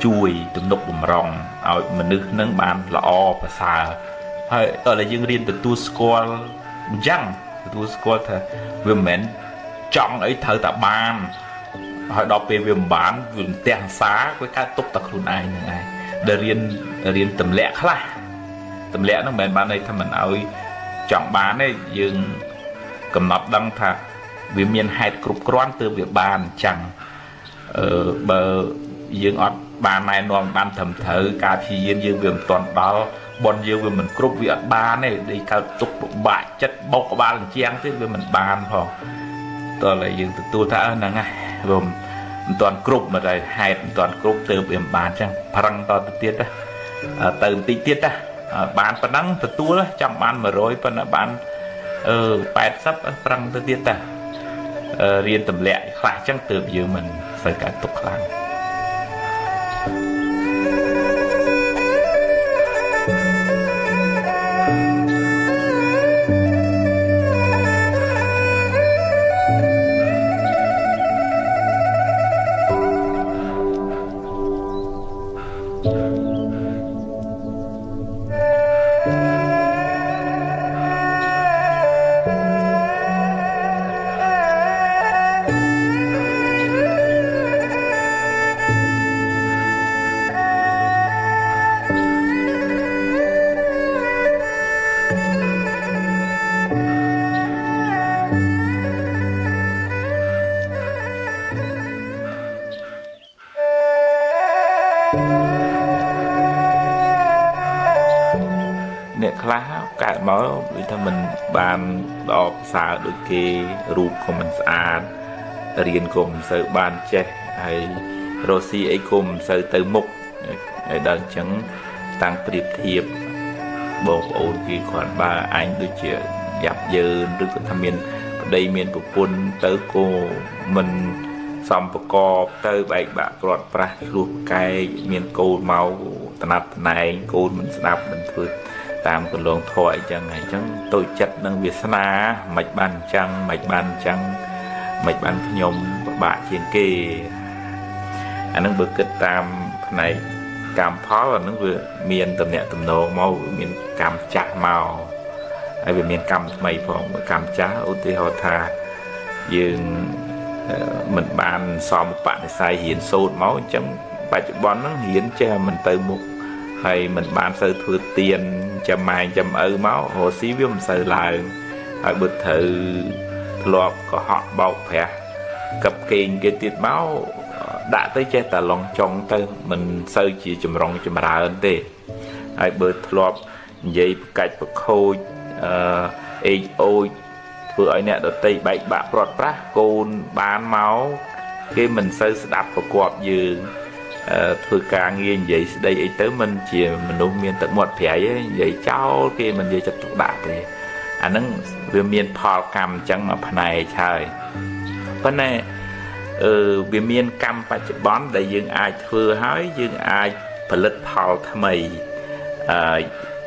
จุยตุ่มนกตุ่มรองเอามันนึกนั่งบานละอภาษาเฮ้ยอะไรยังเรียนแต่ตัวสกอลจังตัวสกอตวิมเมนจังไอ้เธอแต่บ้านhọ đọc về viêm bán viêm tiền xá với các tục tập luôn ai nữa ai để riêng tầm lẽ khá là tầm lẽ nó mền bán đây thằng mình ơi chọn bán ấy dừng cầm nắp đăng thà vì miền hai cục quan từ việc bàn chẳng bờ dừng ọt bàn này non bàn thầm thở cả thì dừng viêm toàn đó bọn dương về mình cướp việc bàn này đi cao tục bại chất bốc của bàn chiang chứ về mình bàn phòng tôi lại dừng từ tôi thả nè ngay gồm toàn cướp mà rồi hai toàn cướp từ việc bàn chăng phăng toàn tiết đó từ tí tiết đó bàn phần đắng từ tôi đó trong bàn mà rồi phần bàn bài sắp phăng từ tiết ta riêng tầm lẹ khai chẳng từ giờ mình phải cả tục lắmเนี่ยคล้าการหมอวิตามินบานดอกสาโดยเกรูปของมันสะอาดเรียนกลมเสือบานเจให้โรซีไอกลมเสือเตยมุกไอดังจังตั้งเปรียบเทียบบอกโอนกี่ขวัญบาอันโดยเฉยหยับเยินหรือก็ทำเมียนได้เมียนปุปนเตยโกมันสมประกอบเตยใบบะกรอดปลาลูกไก่เมียนโกเมาตนัดนายโกมันสนับมันพื้นตามกันลงถอยจังไงจังตัวจัดนังวิศนาไม่บันจังไม่บันจังไม่บันพยมบะเชียงเกอันนั้นเบิกกิดตามในกามพ้ออันนั้นเบิกเมียนตำเนียตำโนเมาเมียนกามจักเมาไอ้เบิกเมียนกามไม่พอกามจ้าอุติหธายืนmình bàn so một bạn sai hiển sâu máu trong bài chụp bón nó hiển cho mình từ một hay mình bàn sơ thừa tiền chầm mai chầm máu hồ xí với mình sơ lại hay bật thử lọp có họ bọc phè cặp kênh cái tiết máu đã tới che tà lòng trong tới mình sơ chỉ chùm rong chùm ra hơn tê hay bật lọp dây cạch bật khôi ôi vừa ở nè đợt tây bảy bạ bọt ra côn bán máu cái mình sơ đạp vào quạt dư thôi ca nghe vậy đây ấy tới mình chỉ mình nuôi miền tận một phẻ vậy cháu kia mình về chặt tục đạp thì anh nó về miền phò cam chẳng mà phần này trời phần này về miền cam phải chụp bón để dương ai thưa hói dương ai phải lết phò tham mày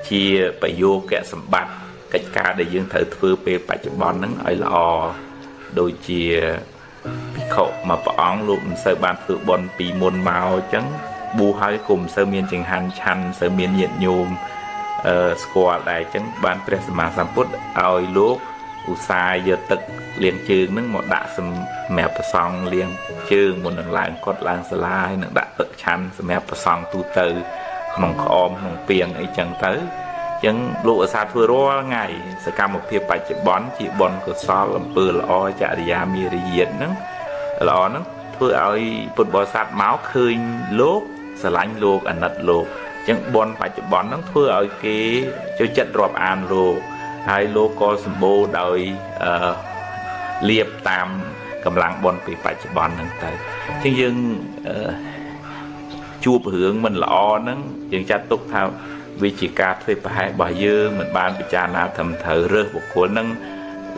chia phải vô kẻ sầm bát cách ca để dương thử thưa về phải chụp bón nắng ở lò đôi chia khẩu mà bỏng luôn sơ ban tự bón pì môn màu trắng bu hai cùng sơ miên trình hành chăn sơ miên nhiệt nhôm squat đại trắng ban presma samput ao lúc usai giờ tật liền trường nâng một đạ sầm mèo song liền trường một lần lạng cốt lạng sla hay nâng đạ tật chăn sầm mèo song tu từ ក្នុងក្អមក្នុងពីងអីចឹងទៅចឹងលោកអាសាធ្វើរាល់ថ្ងៃសកម្មភាពបច្ចុប្បន្នជាបុណ្យកុសលអំពើល្អចរិយាមារយាទហ្នឹងល្អហ្នឹងធ្វើឲ្យពុទ្ធបរិស័ទមកឃើញលោកស្រឡាញ់លោកអាណិតលោកចឹងបុណ្យបច្ចុប្បន្នហ្នឹងធ្វើឲ្យគេចូលចិត្តរាប់អានលោកហើយលោកក៏សម្បូរដោយលៀបតាមកម្លាំងបុណ្យពីបច្ចុប្បន្នហ្នឹងទៅចឹងយើងជួបរឿងមិនល្អហ្នឹងយើងចាត់ទុកថាវាជាការធ្វើប្រហែសរបស់យើងមិនបានពិចារណាត្រឹមត្រូវរើសបុគ្គលហ្នឹង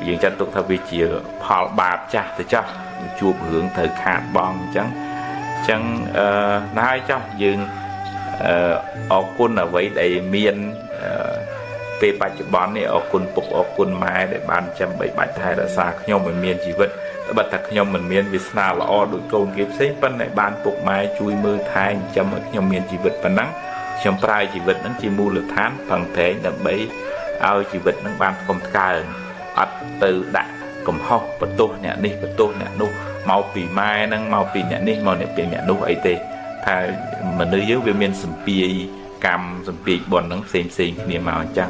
យើងចាត់ទុកថាវាជាផលបាបចាស់ទៅចោះជួបរឿងត្រូវខាតបង់អញ្ចឹងណាហើយចោះយើងអរគុណអ្វីដែលមានពេលបច្ចុប្បន្ននេះអរគុណពុកអរគុណម៉ែដែលបានចាំបីបាច់ថែរក្សាខ្ញុំឲ្យមានជីវិតតែបើថាខ្ញុំមិនមានវាសនាល្អដូចកូនគេផ្សេងប៉ុន្តែបានពុកម៉ែជួយមើលថែចាំឲ្យខ្ញុំមានជីវិតប៉ុណ្ណឹងខ្ញុំប្រើជីវិតហ្នឹងជាមូលដ្ឋានផឹងប្រែងដើម្បីឲ្យជីវិតហ្នឹងបានផ្គុំផ្កើងអត់ទៅដាក់កំហុសបន្ទោសអ្នកនេះបន្ទោសអ្នកនោះមកពីម៉ែហ្នឹងមកពីអ្នកនេះមកពីអ្នកនោះអីទេថាមនុស្សយើងវាមានសម្ពាយកម្មសម្ពាយបុណ្យហ្នឹងផ្សេងគ្នាមកអញ្ចឹ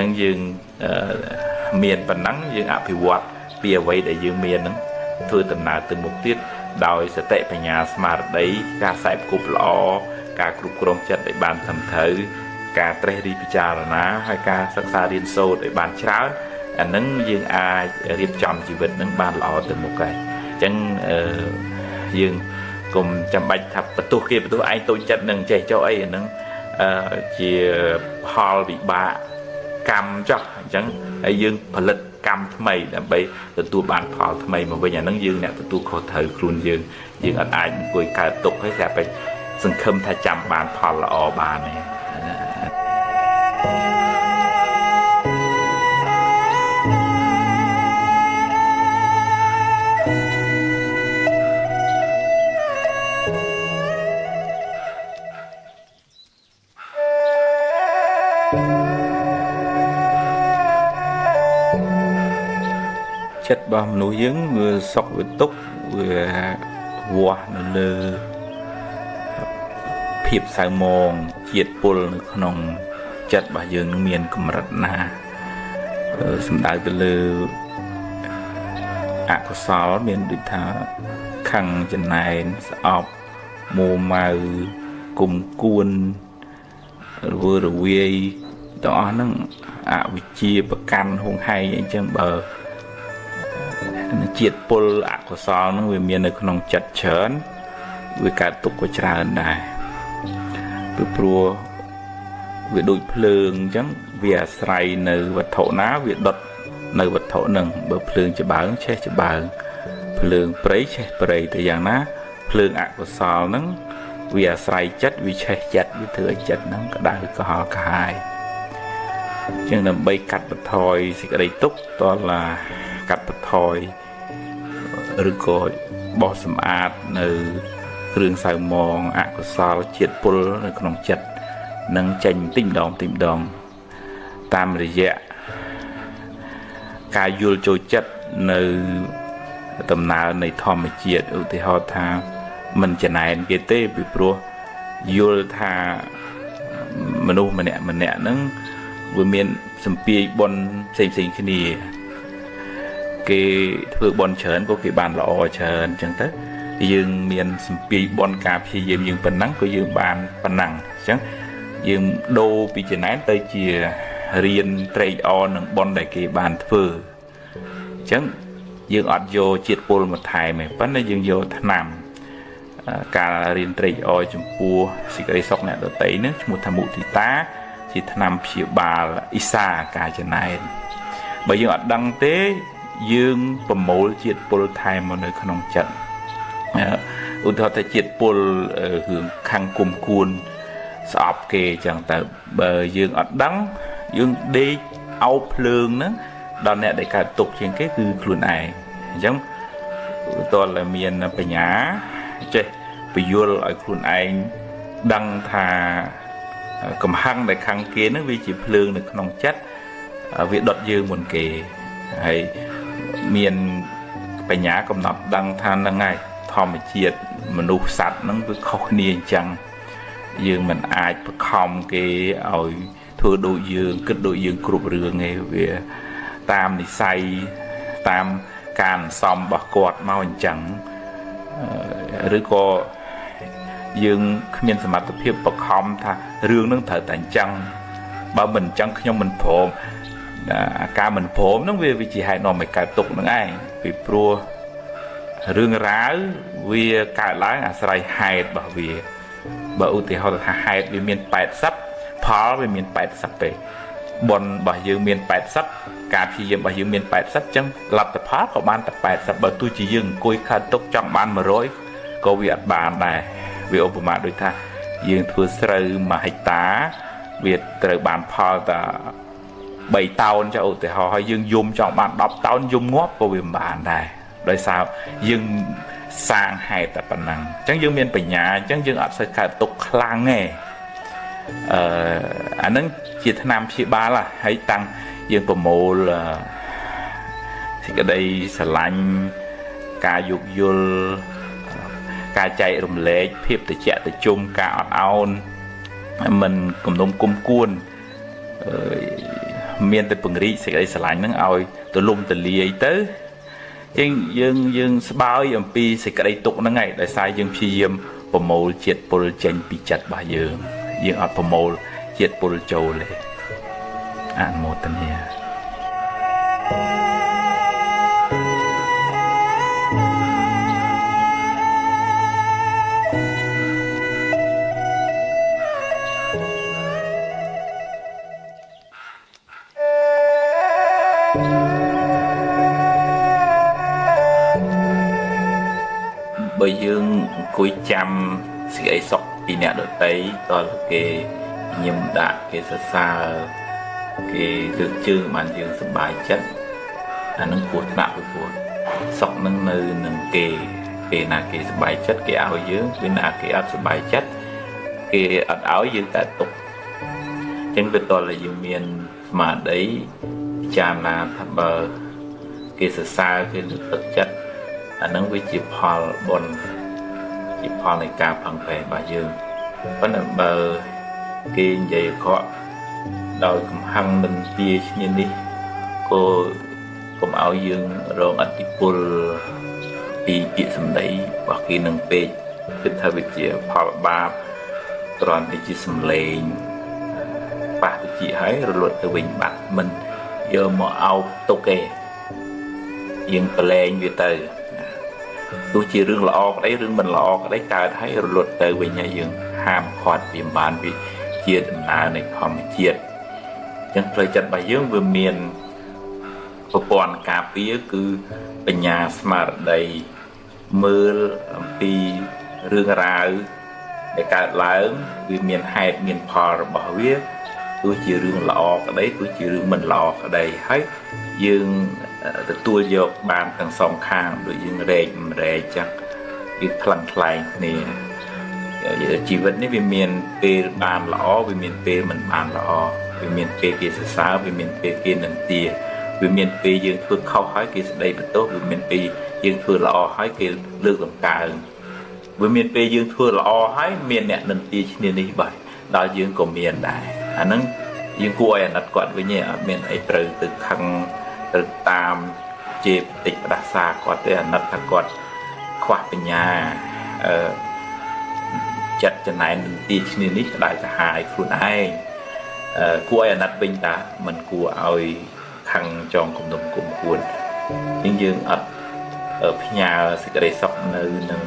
ងយើងមានប៉ុណ្ណឹងយើងអភិវឌ្ឍពីអ្វីដែលយើងមានហ្នឹងធ្វើដំណើរទៅមុខទៀតដោយសតិបញ្ញាស្មារតីការខ្សែគប់ល្អការគ្រប់គ្រងចិត្តឲ្យបានត្រឹមត្រូវការត្រេះរិះពិចារណាហើយការសិក្សារៀនសូត្រឲ្យបានច្រើនអាហ្នឹងយើងអាចរៀបចំជីវិតហ្នឹងបានល្អទៅមុខហើយអញ្ចឹងយើងកុំចាំបាច់ថាបន្ទោសគេបន្ទោសឯងតូចចិត្តនឹងចេះចុះអីអាហ្នឹងជាផលវិបាកកម្មចុះអញ្ចឹងហើយយើងផលិតកម្មថ្មីដើម្បីទទួលបានផលថ្មីមកវិញអាហ្នឹងយើងអ្នកទទួលខុសត្រូវខ្លួនយើងអត់អាចអង្គុយកើតទុកហើយស្រាប់តែសង្ឃឹមថាចាំបានផលល្អបានទេចិត្តរបស់មនុស្សយើងវាសុខវាទុក្ខវាវាស់នៅលើភាពសៅមងជាតិពុលនៅក្នុងចិត្តរបស់យើងមានកម្រិតណាសំដៅទៅលើអកុសលមានដូចថាខឹងចំណែនស្អប់មួម៉ៅគុំគួនរវើរវាយទាំងអស់ហ្នឹងអវិជ្ជាប្រកាន់ហួងហែងអីចឹងបើជាតិពុលអកុសលហ្នឹងវាមាននៅក្នុងចិត្តច្រើនវាកើតទុកក៏ច្រើនដែរព្រោះវាដូចភ្លើងអញ្ចឹងវាអាស្រ័យនៅវត្ថុណាវាដុតនៅវត្ថុហ្នឹងបើភ្លើងច្បើងឆេះច្បើងភ្លើងព្រៃឆេះព្រៃទៅយ៉ាងណាភ្លើងអកុសលហ្នឹងវាអាស្រ័យចិត្តវាឆេះចិត្តវាធ្វើឲ្យចិត្តហ្នឹងក្តៅក្រហល់កាហាយអញ្ចឹងដើម្បីកាត់បន្ថយសេចក្តីទុក្ខតឡាកាត់បន្ថយឬក៏បោះសម្អាតនៅគ្រឿងសៅមងអកុសលជាតិពុលនៅក្នុងចិត្តនឹងចេញតិចម្ដងតាមរយៈការយល់ចូលចិត្តនៅដំណើរនៃធម្មជាតិឧទាហរណ៍ថាមិនចំណែនគេទេពីព្រោះយល់ថាមនុស្សម្នាក់ហ្នឹងវាមានសម្ពាយបុណ្យផ្សេងគ្នាគេធ្វើបុណ្យច្រើនក៏គេបានល្អច្រើនអញ្ចឹងទៅយើងមានសម្ពាយបុណ្យការព្យាយាមយើងប៉ុណ្ណឹងក៏យើងបានប៉ុណ្ណឹងអញ្ចឹងយើងដូរពីចំណែនទៅជារៀនត្រេកអរនឹងបុណ្យដែលគេបានធ្វើអញ្ចឹងយើងអត់យកជាតិពុលមកថែមទេប៉ុន្តែយើងយកថ្នាំការរៀនត្រេកអរចំពោះសេចក្តីសុខអ្នកដទៃនឹងឈ្មោះថាមុទិតាជាថ្នាំព្យាបាលអ៊ីសាការចំណែនបើយើងអត់ដឹងទេយើងប្រមូលជាតិពុលថែមមកនៅក្នុងចិត្តឧទាហរណ៍ថាជាតិពុលរឿងខាងគុំគួនស្អប់គេចឹងទៅបើយើងអត់ដឹងយើងដេកអោបភ្លើងហ្នឹងដល់អ្នកដែលកើតទុកជាងគេគឺខ្លួនឯងអញ្ចឹងតើតែមានបញ្ញាចេះពយល់ឲ្យខ្លួនឯងដឹងថាកំហឹងដែលខាងគេហ្នឹងវាជាភ្លើងនៅក្នុងចិត្តវាដុតយើងមុនគេហើយមានបញ្ញាកំណត់ដឹងថាហ្នឹងហើយធម្មជាតិមនុស្សសត្វហ្នឹងវាខុសគ្នាអញ្ចឹង dương mình ai không cái ở thưa đội dương kết đội dương cục rương nghe về tam thì say tam càn xong bạc quạt mau chẳng rồi có dương miền sầm mặt phiêu bạc không tha rương nó thở thành chăng bao mình chăng nhưng mình phồm ca mình phồm nó về vì chỉ hai nọ mày cài tục nó ngay vì pro rương ráo vì cài lái sài hai bảo vì bảo ưu tiên họ hai vì miền bẹt sắp phá vì miền bẹt sắp về bồn bảo dương miền bẹt sắp cà phê dương bảo dương miền bẹt sắp chẳng lập tập phá của ban tập bẹt sắp bảo tôi chỉ dừng coi khai tục trong ban mà rồi có việc bàn này vì ông bà đối ta dương thưa sơ mà hay tá việc từ bàn phá ta 3 tàu cho ưu tiên họ dương dùng trong bàn 10 tàu dùng ngóp của việc bàn nàyដោយសារយើងសាងហេតុតែប៉ុណ្ណឹងអញ្ចឹងយើងមានបញ្ញាអញ្ចឹងយើងអត់សូវកើតទុកខ្លាំងទេអាហ្នឹងជាថ្នាំព្យាបាលហើយតាំងយើងប្រមូលសេចក្តីស្រឡាញ់ការយោគយល់ការចែករំលែកភាពត្រជាក់ត្រជុំការអត់ឱនមិនគំនុំគុំគួនមានតែពង្រីកសេចក្តីស្រឡាញ់ហ្នឹងឲ្យទលំទលាយទៅយើងស្បើយអំពីសេចក្តីទុកហ្នឹងឯងដោយសារយើងព្យាយាមប្រមូលជាតិពុលចេញពីចិត្តរបស់យើងអត់ប្រមូលជាតិពុលចូលទេអនុមោទនាបើយើងអង្គុយចាំសេចក្តីសុខពីអ្នកដទៃតើគេញឹមដាក់គេសរសើរគេលើកជើងបានយើងសប្បាយចិត្តអានឹងគួរថ្នាក់ពីព្រោះសុខនឹងនៅនឹងគេពេលណាគេសប្បាយចិត្តគេឲ្យយើងពេលណាគេអត់សប្បាយចិត្តគេអត់ឲ្យយើងតែទុកអញ្ចឹងវាតលយើងមានស្មារតីពិចារណាថាបើគេសរសើរគេលើកទឹកចិត្តអានឹងវាជាផលបុណ្យជាផលនៃការផឹងប្រេងរបស់យើងប៉ុន្តែបើគេនិយាយខកដោយកំហឹងមិនទាឈ្នានេះក៏កុំឲ្យយើងរងអតិពលពីពាក្យសម្ដីរបស់គេនឹងពេកគឺថាវាជាផលបាបត្រង់តែជាសម្លេងប៉ះទៅជាហើយរលត់ទៅវិញបាត់មិនយកមកអោបទុកទេយើងប្រឡែងវាទៅទោះជារឿងល្អក្តីរឿងមិនល្អក្តីកើតហើយរលត់ទៅវិញហើយយើងហាមឃាត់វាបានវាជាដំណើរនៃធម្មជាតិអញ្ចឹងផ្លូវចិត្តរបស់យើងវាមានប្រព័ន្ធការពារគឺបញ្ញាស្មារតីមើលអំពីរឿងរ៉ាវដែលកើតឡើងវាមានហេតុមានផលរបស់វាទោះជារឿងល្អក្តីទោះជារឿងមិនល្អក្តីហើយយើងទទួលយកបានទាំងសងខាងដូចយើងរែកម្រែកចឹងវាខ្លាំងខ្លែងគ្នាជីវិតនេះវាមានពេលបានល្អវាមានពេលមិនបានល្អវាមានពេលគេសរសើរវាមានពេលគេនិន្ទាវាមានពេលយើងធ្វើខុសហើយគេស្ដីបន្ទោសវាមានពេលយើងធ្វើល្អហើយគេលើកតម្កើងវាមានពេលយើងធ្វើល្អហើយមានអ្នកនិន្ទាឈ្នានេះបាទដល់យើងក៏មានដែរអាហ្នឹងយើងគួរឲ្យអាណិតគាត់វិញឯងអត់មានអីត្រូវទៅខឹងទៅតាមជាបតិផ្ដាសាគាត់ទេអាណិតថាគាត់ខ្វះបញ្ញាចិត្តចំណែននិន្ទាឈ្នានេះស្ដាយសាហាយខ្លួនឯងគួរឲ្យអាណិតវិញតាមិនគួរឲ្យខឹងចងគំនុំគុំគួនជាងយើងអត់ផ្ញើសេចក្តីសុខនៅនឹង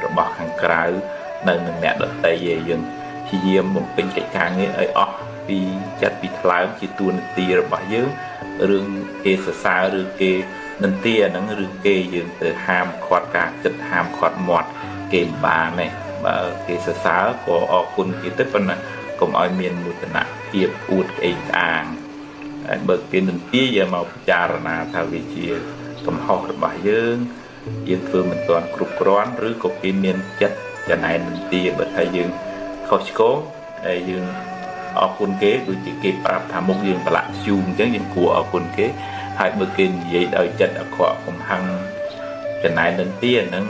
របស់ខាងក្រៅនៅនឹងអ្នកដទៃឯងយើងព្យាយាមបំពេញកិច្ចការងារឲ្យអស់ពីចិត្តពីថ្លើមជាទួនាទីរបស់យើងរឿងគេសរសើរឬគេនិន្ទាហ្នឹងឬគេយើងទៅហាមឃាត់ការចិត្តហាមឃាត់មាត់គេមិនបានទេបើគេសរសើរក៏អរគុណគេទៅប៉ុន្តែកុំឲ្យមានមោទនភាពអួតក្អេងក្អាងហើយបើគេនិន្ទាយកមកពិចារណាថាវាជាកំហុសរបស់យើងធ្វើមិនទាន់គ្រប់គ្រាន់ឬក៏គេមានចិត្តចំណែននិន្ទាបើថាយើងខុសឆ្គងហើយយើងអរគុណគេដូចជាគេប្រាប់ថាមុខយើងប្រឡាក់ជូអញ្ចឹងយើងគួរអរគុណគេហើយបើគេនិយាយដោយចិត្តអាក្រក់កំហឹងចំណែននិន្ទាហ្នឹង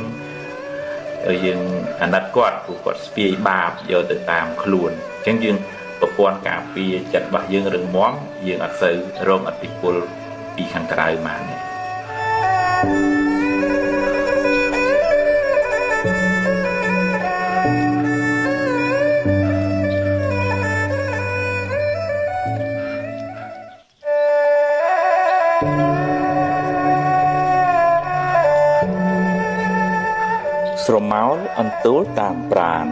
យើងអាណិតគាត់ ព្រោះគាត់ស្ពាយបាបយកទៅតាមខ្លួនអញ្ចឹងយើងប្រព័ន្ធការពារចិត្តរបស់យើងរឹងមាំយើងអត់សូវរងឥទ្ធិពលពីខាងក្រៅមកទេស្រមោលអន្ទូលតាមប្រាណ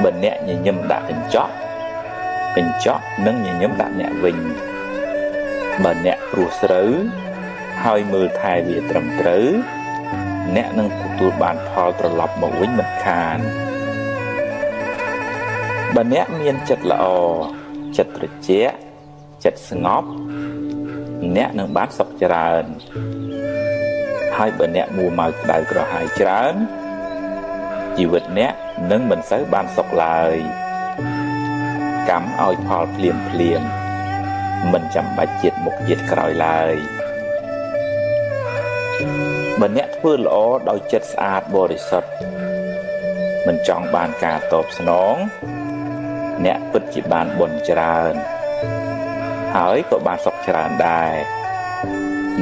បើអ្នកញញឹមដាក់កញ្ចក់នឹងញញឹមដាក់អ្នកវិញបើអ្នកព្រោះស្រូវហើយមើលថែវាត្រឹមត្រូវអ្នកនឹងទទួលបានផលត្រឡប់មកវិញមិនខានបើអ្នកមានចិត្តល្អចិត្តត្រជាក់ចិត្តស្ងប់អ្នកនឹងបានសុខច្រើនហើយបើអ្នកមួម៉ៅក្តៅក្រហាយច្រើនជីវិតអ្នកនឹងមិនសូវបានសុខឡើយកម្មឲ្យផលភ្លាមមិនចាំបាច់ជាតិមុខជាតិក្រោយឡើយបើអ្នកធ្វើល្អដោយចិត្តស្អាតបរិសុទ្ធមិនចង់បានការតបស្នងអ្នកពិតជាបានបុណ្យច្រើនហើយក៏បានសុខច្រើនដែរ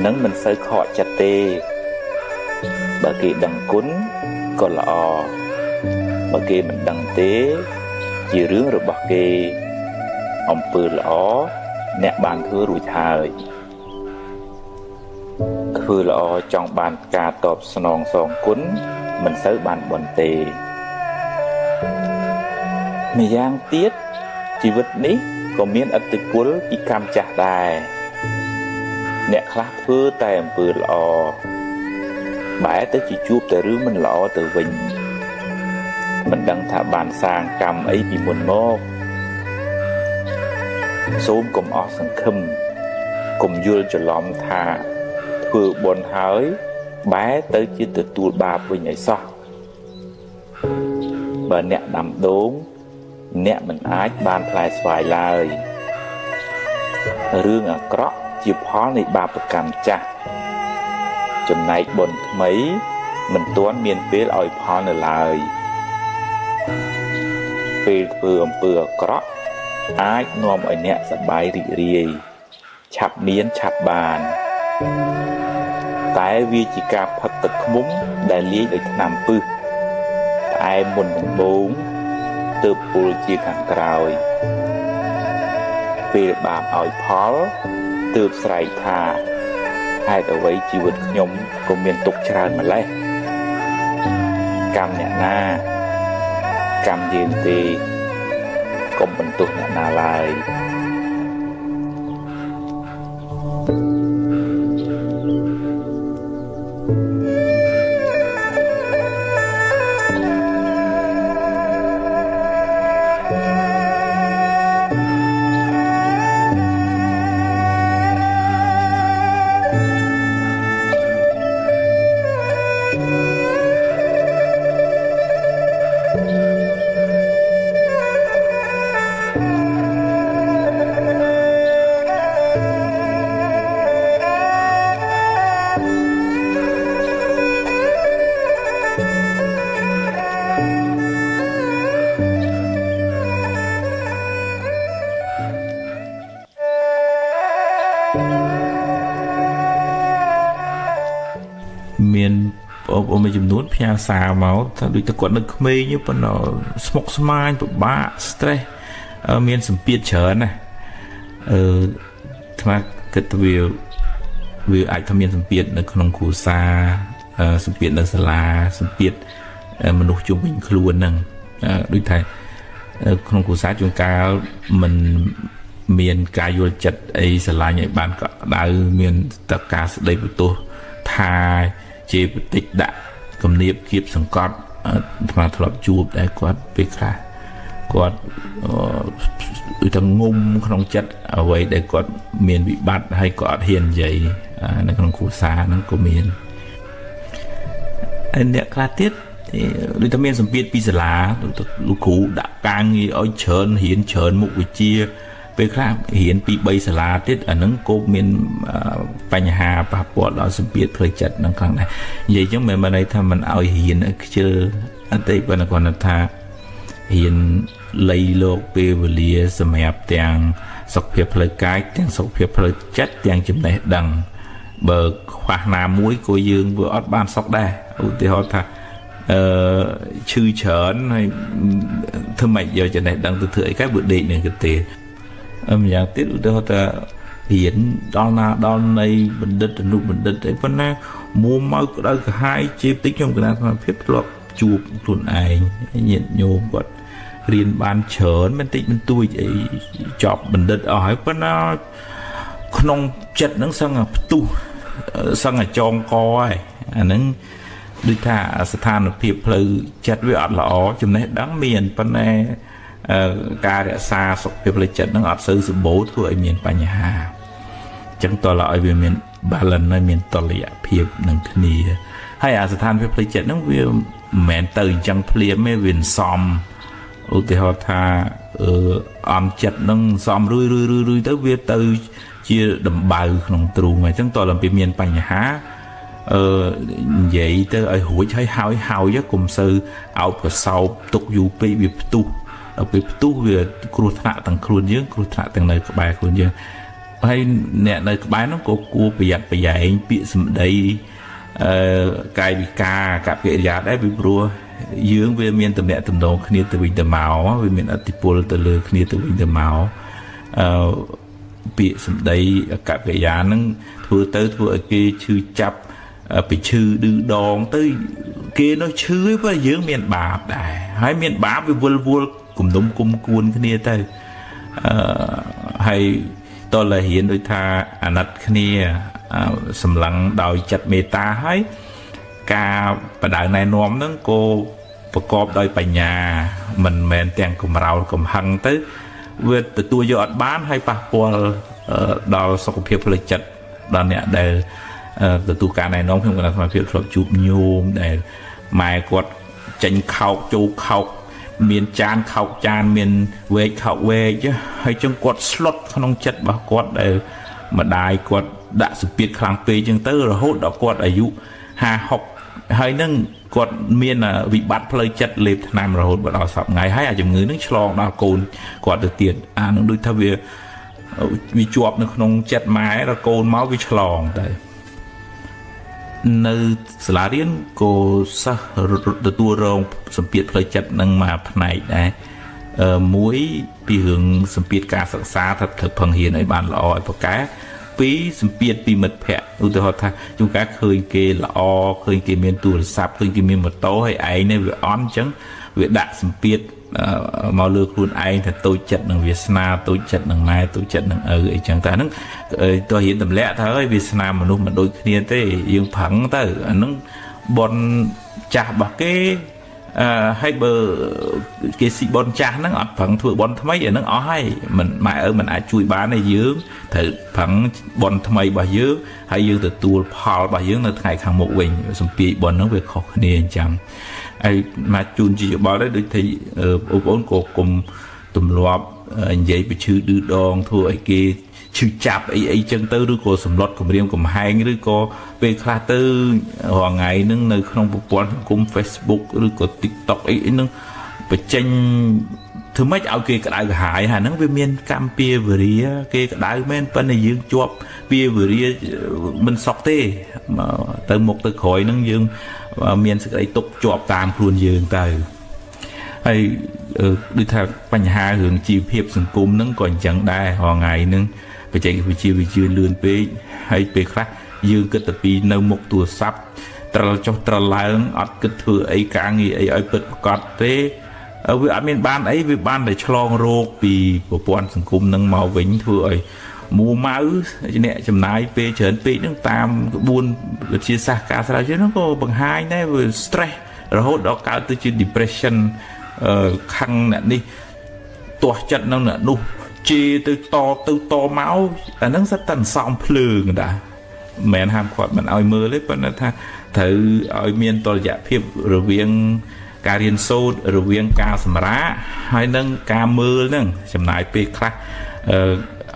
នឹងមិនសូវខកចិត្តទេបើគេដឹងគុណក៏ល្អបើគេមិនដឹងទេជារឿងរបស់គេអំពើល្អអ្នកបានធ្វើរួចហើយធ្វើល្អចង់បានការតបស្នងសងគុណមិនសូវបានបុណ្យទេម្យ៉ាងទៀតជីវិតនេះក៏មានឥទ្ធិពលពីកម្មចាស់ដែរអ្នកខ្លះធ្វើតែអំពើល្អបែរទៅជាជួបតែរឿងមិនល្អទៅវិញមិនដឹងថាបានសាងកម្មអីពីមុនមកសូមកុំអស់សង្ឃឹមកុំយល់ច្រឡំថាធ្វើបុណ្យហើយបែរទៅជាទទួលបាបវិញឲ្យសោះបើអ្នកដាំដូងអ្នកមិនអាចបានផ្លែស្វាយឡើយរឿងអាក្រក់ជាផលនៃបាបកម្មចាស់ចំណែកបុណ្យថ្មីមិនទាន់មានពេលឲ្យផលនៅឡើយពេលធ្វើអំពើអាក្រក់អាចនាំឲ្យអ្នកសប្បាយរីករាយឆាប់មានឆាប់បានតែវាជាការផឹកទឹកឃ្មុំដែលលាយដោយថ្នាំពឹសផ្អែមមុនដំបូងទើបពុលជាខាងក្រោយពេលបាបឲ្យផលទើបស្រែកថាហេតុអ្វីជីវិតខ្ញុំក៏មានទុក្ខច្រើនម្ល៉េះកម្មអ្នកណាកម្មយើងទេកុំបន្ទោសអ្នកណាឡើយមានបងមួយចំនួនផ្ញើសារមកថាដូចតែគាត់នៅក្មេងប៉ុន្តែស្មុគស្មាញពិបាក stress មានសម្ពាធច្រើនណាថ្មគិតថាវាអាចថាមានសម្ពាធនៅក្នុងគ្រួសារសម្ពាធនៅសាលាសម្ពាធមនុស្សជុំវិញខ្លួនហ្នឹងដូចថាក្នុងគ្រួសារជួនកាលមិនមានការយល់ចិត្តអីស្រឡាញ់ឲ្យបានកក់ក្ដៅមានតការស្ដីបន្ទោសថាជាបតិចដាក់គំនាបគៀបសង្កត់ថ្មធ្លាប់ជួបតែគាត់ពេលខ្លះគាត់ដូចថាងុំក្នុងចិត្តអ្វីដែលគាត់មានវិបត្តិហើយក៏អត់ហ៊ាននិយាយនៅក្នុងគ្រួសារហ្នឹងក៏មានហើយអ្នកខ្លះទៀតដូចថាមានសម្ពាធពីសាលាលោកគ្រូដាក់ការងារឲ្យច្រើនរៀនច្រើនមុខវិជ្ជាពេលខ្លះរៀនពី3សាលាទៀតអាហ្នឹងក៏មានបញ្ហាប៉ះពាល់ដល់សម្ពាធផ្លូវចិត្តហ្នឹងខ្លាំងដែរនិយាយចឹងមិនមែនន័យថាមិនឲ្យរៀនខ្ជិល អត់ទេប៉ុន្តែគាត់ថាហ៊ានលៃលោកពេលវេលាសម្រាប់ទាំងសុខភាពផ្លូវកាយទាំងសុខភាពផ្លូវចិត្តទាំងចំណេះដឹងបើខ្វះណាមួយក៏យើងវាអត់បានសុខដែរឧទាហរណ៍ថាឈឺច្រើនហើយធ្វើម៉េចយកចំណេះដឹងទៅធ្វើអីគេបើដេកនឹងទេម្យ៉ាងទៀតឧទាហរណ៍ថារៀនដល់ណាដល់នៃបណ្ឌិតអនុបណ្ឌិតអីប៉ុន្តែមួមកក្តៅក្រហាយជាតិចខ្ញុំគណៈសមាភិបធ្លាប់ជួបខ្លួនឯងញាតិញោមគាត់រៀនបានច្រើនមិនតិចមិនទួចអីចប់បណ្ឌិតអស់ហើយប៉ុន្តែក្នុងចិត្តហ្នឹងសឹងផ្ទុះសឹងចងកហើយអាហ្នឹងដូចថាស្ថានភាពផ្លូវចិត្តវាអត់ល្អចំណេះដឹងមានប៉ុន្តែការរក្សាសុខភាពផ្លូវចិត្តហ្នឹងអត់សូវសម្បូរធ្វើឲ្យមានបញ្ហាអញ្ចឹងតើឲ្យវាមាន balance ហើយមានតុល្យភាពនឹងគ្នាហើយអាស្ថានភាពផ្លូវចិត្តហ្នឹងវាមិនមែនទៅអញ្ចឹងភ្លាមទេវាសំឧទាហរណ៍ថាអំចិត្តហ្នឹងសំរឿយទៅវាទៅជាដំបៅក្នុងទ្រូងអញ្ចឹងតើដល់ពេលមានបញ្ហានិយាយទៅឲ្យរួចហើយកុំសូវអោបកសោបទុកយូរពេកវាផ្ទុះដល់ពេលផ្ទុះវាគ្រោះថ្នាក់ទាំងខ្លួនយើងគ្រោះថ្នាក់ទាំងនៅក្បែរខ្លួនយើងហើយអ្នកនៅក្បែរនោះក៏គួរប្រយ័ត្នប្រយែងពាក្យសម្ដីកាយវិការកប្បកិរិយាដែរពីព្រោះយើងវាមានតំណែងតំណងគ្នាទៅវិញទៅមកវាមានឥទ្ធិពលទៅលើគ្នាទៅវិញទៅមកពាក្យសម្ដីកប្បកិរិយាហ្នឹងធ្វើឲ្យគេឈឺចាប់ពីឈឺឌឺដងទៅគេនោះឈឺព្រោះយើងមានបាបដែរហើយមានបាបវាវល់គំនុំគុំគួនគ្នាទៅហើយតលរៀនដូចថាអាណិតគ្នាសម្លឹងដោយចិត្តមេត្តាហើយការបដៅណែនាំហ្នឹងក៏ប្រកបដោយបញ្ញាមិនមែនទាំងកំរោលកំហឹងទៅវាទទួលយកអត់បានហើយប៉ះពាល់ដល់សុខភាពផ្លូវចិត្តដល់អ្នកដែលទទួលការណែនាំខ្ញុំគណៈសមាភិបធ្លាប់ជួបញោមដែលម៉ែគាត់ចេញខោកចូលខោកមានចានខោកចានមានវែកខោកវែកហើយចឹងគាត់ស្លុតក្នុងចិត្តរបស់គាត់ដែលម្ដាយគាត់ដាក់សម្ពាធខ្លាំងពេកចឹងទៅរហូតដល់គាត់អាយុ50-60ហើយនឹងគាត់មានវិបត្តិផ្លូវចិត្តលេបថ្នាំរហូតដល់សប្តាហ៍ហើយអាជំងឺនឹងឆ្លងដល់កូនគាត់ទៅទៀតអានឹងដូចថាវាជាប់នៅក្នុងចិត្តម៉ែដល់កូនមកវាឆ្លងទៅនៅសាលារៀនក៏សិស្សទទួលរងសម្ពាធផ្លូវចិត្តនឹងមកផ្នែកដែរមួយពីរឿងសម្ពាធការសិក្សាថាត្រូវផឹងហ៊ានឲ្យបានល្អឲ្យប្រកែពីរសម្ពាធពីមិត្តភ័ក្តិឧទាហរណ៍ថាជួនកាលឃើញគេល្អឃើញគេមានទូរស័ព្ទឃើញគេមានម៉ូតូហើយឯងនេះវាអន់អញ្ចឹងវាដាក់សម្ពាធមកលើខ្លួនឯងថាតូចចិត្តនឹងវាសនាតូចចិត្តនឹងម៉ែតូចចិត្តនឹងឪអីចឹងតែហ្នឹងតើរៀនទម្លាក់ទៅហើយវាសនាមនុស្សមិនដូចគ្នាទេយើងប្រឹងទៅអាហ្នឹងបនចាស់របស់គេហើយបើគេស៊ីបនចាស់ហ្នឹងអត់ប្រឹងធ្វើបនថ្មីអាហ្នឹងអស់ហើយមិនម៉ែឪមិនអាចជួយបានទេយើងត្រូវប្រឹងបនថ្មីរបស់យើងហើយយើងទទួលផលរបស់យើងនៅថ្ងៃខាងមុខវិញសម្ពាយបនហ្នឹងវាខុសគ្នាអញ្ចឹងហើយមកជូនជាយោបល់ដែរដូចថាបងប្អូនក៏គុំទម្លាប់និយាយពីឈឺឌឺដងធ្វើឲ្យគេឈឺចាប់អីចឹងទៅឬក៏សម្លុតគម្រាមកំហែងឬក៏ពេលខ្លះទៅរាល់ថ្ងៃហ្នឹងនៅក្នុងប្រព័ន្ធសង្គម Facebook ឬក៏ TikTok អីហ្នឹងបញ្ចេញធ្វើម៉េចឲ្យគេក្តៅក្រហាយហើយហ្នឹងវាមានកម្មពៀវរាគេក្តៅមែនប៉ុន្តែយើងជាប់ពៀវរាមិនសុខទេទៅមុខទៅក្រោយហ្នឹងយើងមានសេចក្តីទុកជាប់តាមខ្លួនយើងទៅហើយដូចថាបញ្ហារឿងជីវភាពសង្គមហ្នឹងក៏អញ្ចឹងដែររាល់ថ្ងៃហ្នឹងបច្ចេកវិទ្យាវាជឿលឿនពេកហើយពេលខ្លះយើងគិតតែពីនៅមុខទូរស័ព្ទត្រលចុះត្រឡើងអត់គិតធ្វើអីការងារអីឲ្យពិតប្រាកដទេវាអត់មានបានអីវាបានតែឆ្លងរោគពីប្រព័ន្ធសង្គមហ្នឹងមកវិញធ្វើឲ្យមួម៉ៅអ្នកចំណាយពេលច្រើនពេកហ្នឹងតាមក្បួនវិទ្យាសាស្ត្រការស្រាវជ្រាវហ្នឹងក៏បង្ហាញដែរវា stress រហូតដល់កើតទៅជា depression ខឹងអ្នកនេះទាស់ចិត្តនឹងអ្នកនោះជេរទៅតមកអាហ្នឹងសិតតែសំភ្លើងដែរមិនមែនហាមគាត់មិនឲ្យមើលទេប៉ុន្តែថាត្រូវឲ្យមានតុល្យភាពរវាងការរៀនសូត្ររវាងការសម្រាកហើយនឹងការមើលហ្នឹងចំណាយពេលខ្លះ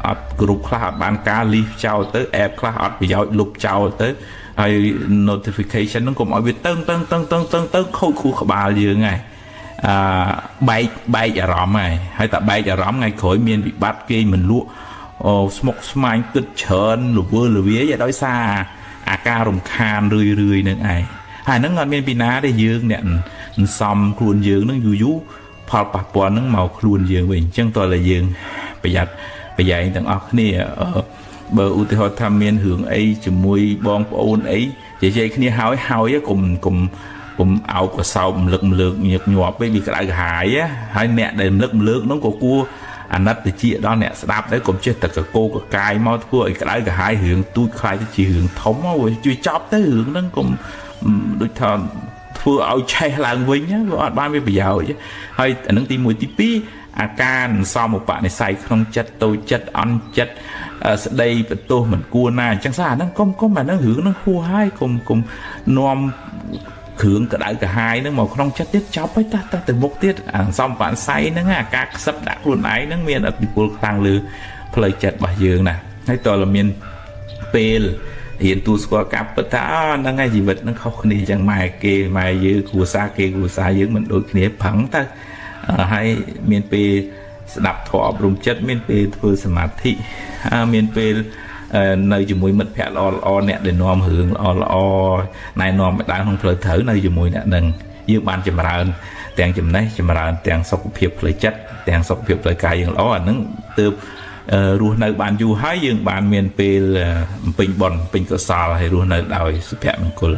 អត់គ្រប់ខ្លះអត់បានការលីសចោលទៅអេបខ្លះអត់ប្រយោជន៍លុបចោលទៅ ហើយ notification ហ្នឹងកុំឲ្យវាតឹងខូចខួរក្បាលយើងហើយបែកអារម្មណ៍ហើយតែបែកអារម្មណ៍ថ្ងៃក្រោយមានវិបត្តិគេមិនលក់ស្មុកស្មាញគិតច្រើនលវាយដោយសារអាការរំខានរឿយនឹងឯងហើយហ្នឹងអត់មានពីណាទេយើងអ្នកសំខ្លួនយើងហ្នឹងយូរផលប៉ះពាល់ហ្នឹងមកខ្លួនយើងវិញអញ្ចឹងតើតែយើងប្រយ័ត្នប្រយែងទាំងអស់គ្នាបើឧទាហរណ៍ថាមានរឿងអីជាមួយបងប្អូនអីនិយាយគ្នាហើយកុំអោបកសោបរំលឹកម្លើកញឹកញាប់ពេកវាក្តៅក្រហាយហើយអ្នកដែលរំលឹកម្លើកហ្នឹងក៏គួរអាណិតទៅជាដល់អ្នកស្ដាប់ដែរកុំចេះតែកកោកកាយមកធ្វើឲ្យក្តៅក្រហាយរឿងទូចខ្លាយទៅជារឿងធំមកជួយចប់ទៅរឿងហ្នឹងកុំដូចថាធ្វើឲ្យឆេះឡើងវិញវាអត់បានវាប្រយោជន៍ហើយអានឹងទី1ទី2អាការសមឧបនិស្ស័យក្នុងចិត្តតូចចិត្តអន់ចិត្តស្ដីបន្ទោសមិនគួរណាអញ្ចឹងអាហ្នឹងកុំអាហ្នឹងរឿងហ្នឹងហួហើយកុំនាំគ្រឿងក្តៅក្រហាយហ្នឹងមកក្នុងចិត្តទៀតចប់ហើយតោះទៅមុខទៀតអាសមឧបនិស្ស័យហ្នឹងអាការខ្សឹបដាក់ខ្លួនឯងហ្នឹងមានឥទ្ធិពលខ្លាំងលើផ្លូវចិត្តរបស់យើងណាហើយតើមានពេលរៀនទូស្គាល់ការពិតថាហ្នឹងហើយជីវិតហ្នឹងខុសគ្នាអញ្ចឹងម៉ែយើងគ្រួសារយើងមិនដូចគ្នាប្រឹងទៅហើយមានពេលស្ដាប់ធម៌អប់រំចិត្តមានពេលធ្វើសមាធិមានពេលនៅជាមួយមិត្តភ័ក្តិល្អអ្នកដែលនាំរឿងល្អណែនាំឲ្យដើរក្នុងផ្លូវត្រូវនៅជាមួយអ្នកនឹងយើងបានចម្រើនទាំងចំណេះចម្រើនទាំងសុខភាពផ្លូវចិត្តទាំងសុខភាពផ្លូវកាយយើងល្អអាហ្នឹងទើបរស់នៅបានយូរហើយយើងបានមានពេលបំពេញបុណ្យពេញកុសលហើយរស់នៅដោយសុភមង្គល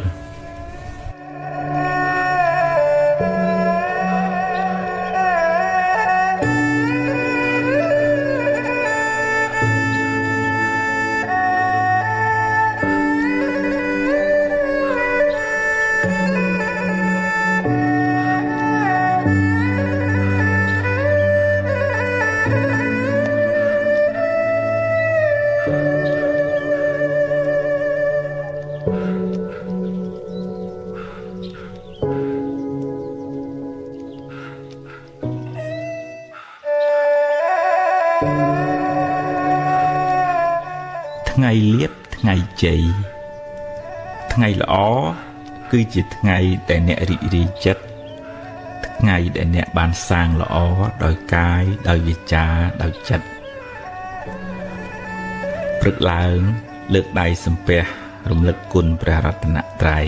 ថ្ងៃលៀបថ្ងៃជ័យថ្ងៃល្អគឺជាថ្ងៃដែលអ្នករីករាយចិត្តថ្ងៃដែលអ្នកបានសាងល្អដោយកាយដោយវាចាដោយចិត្តព្រឹកឡើងលើកដៃសំពះរំលឹកគុណព្រះរតនត្រ័យ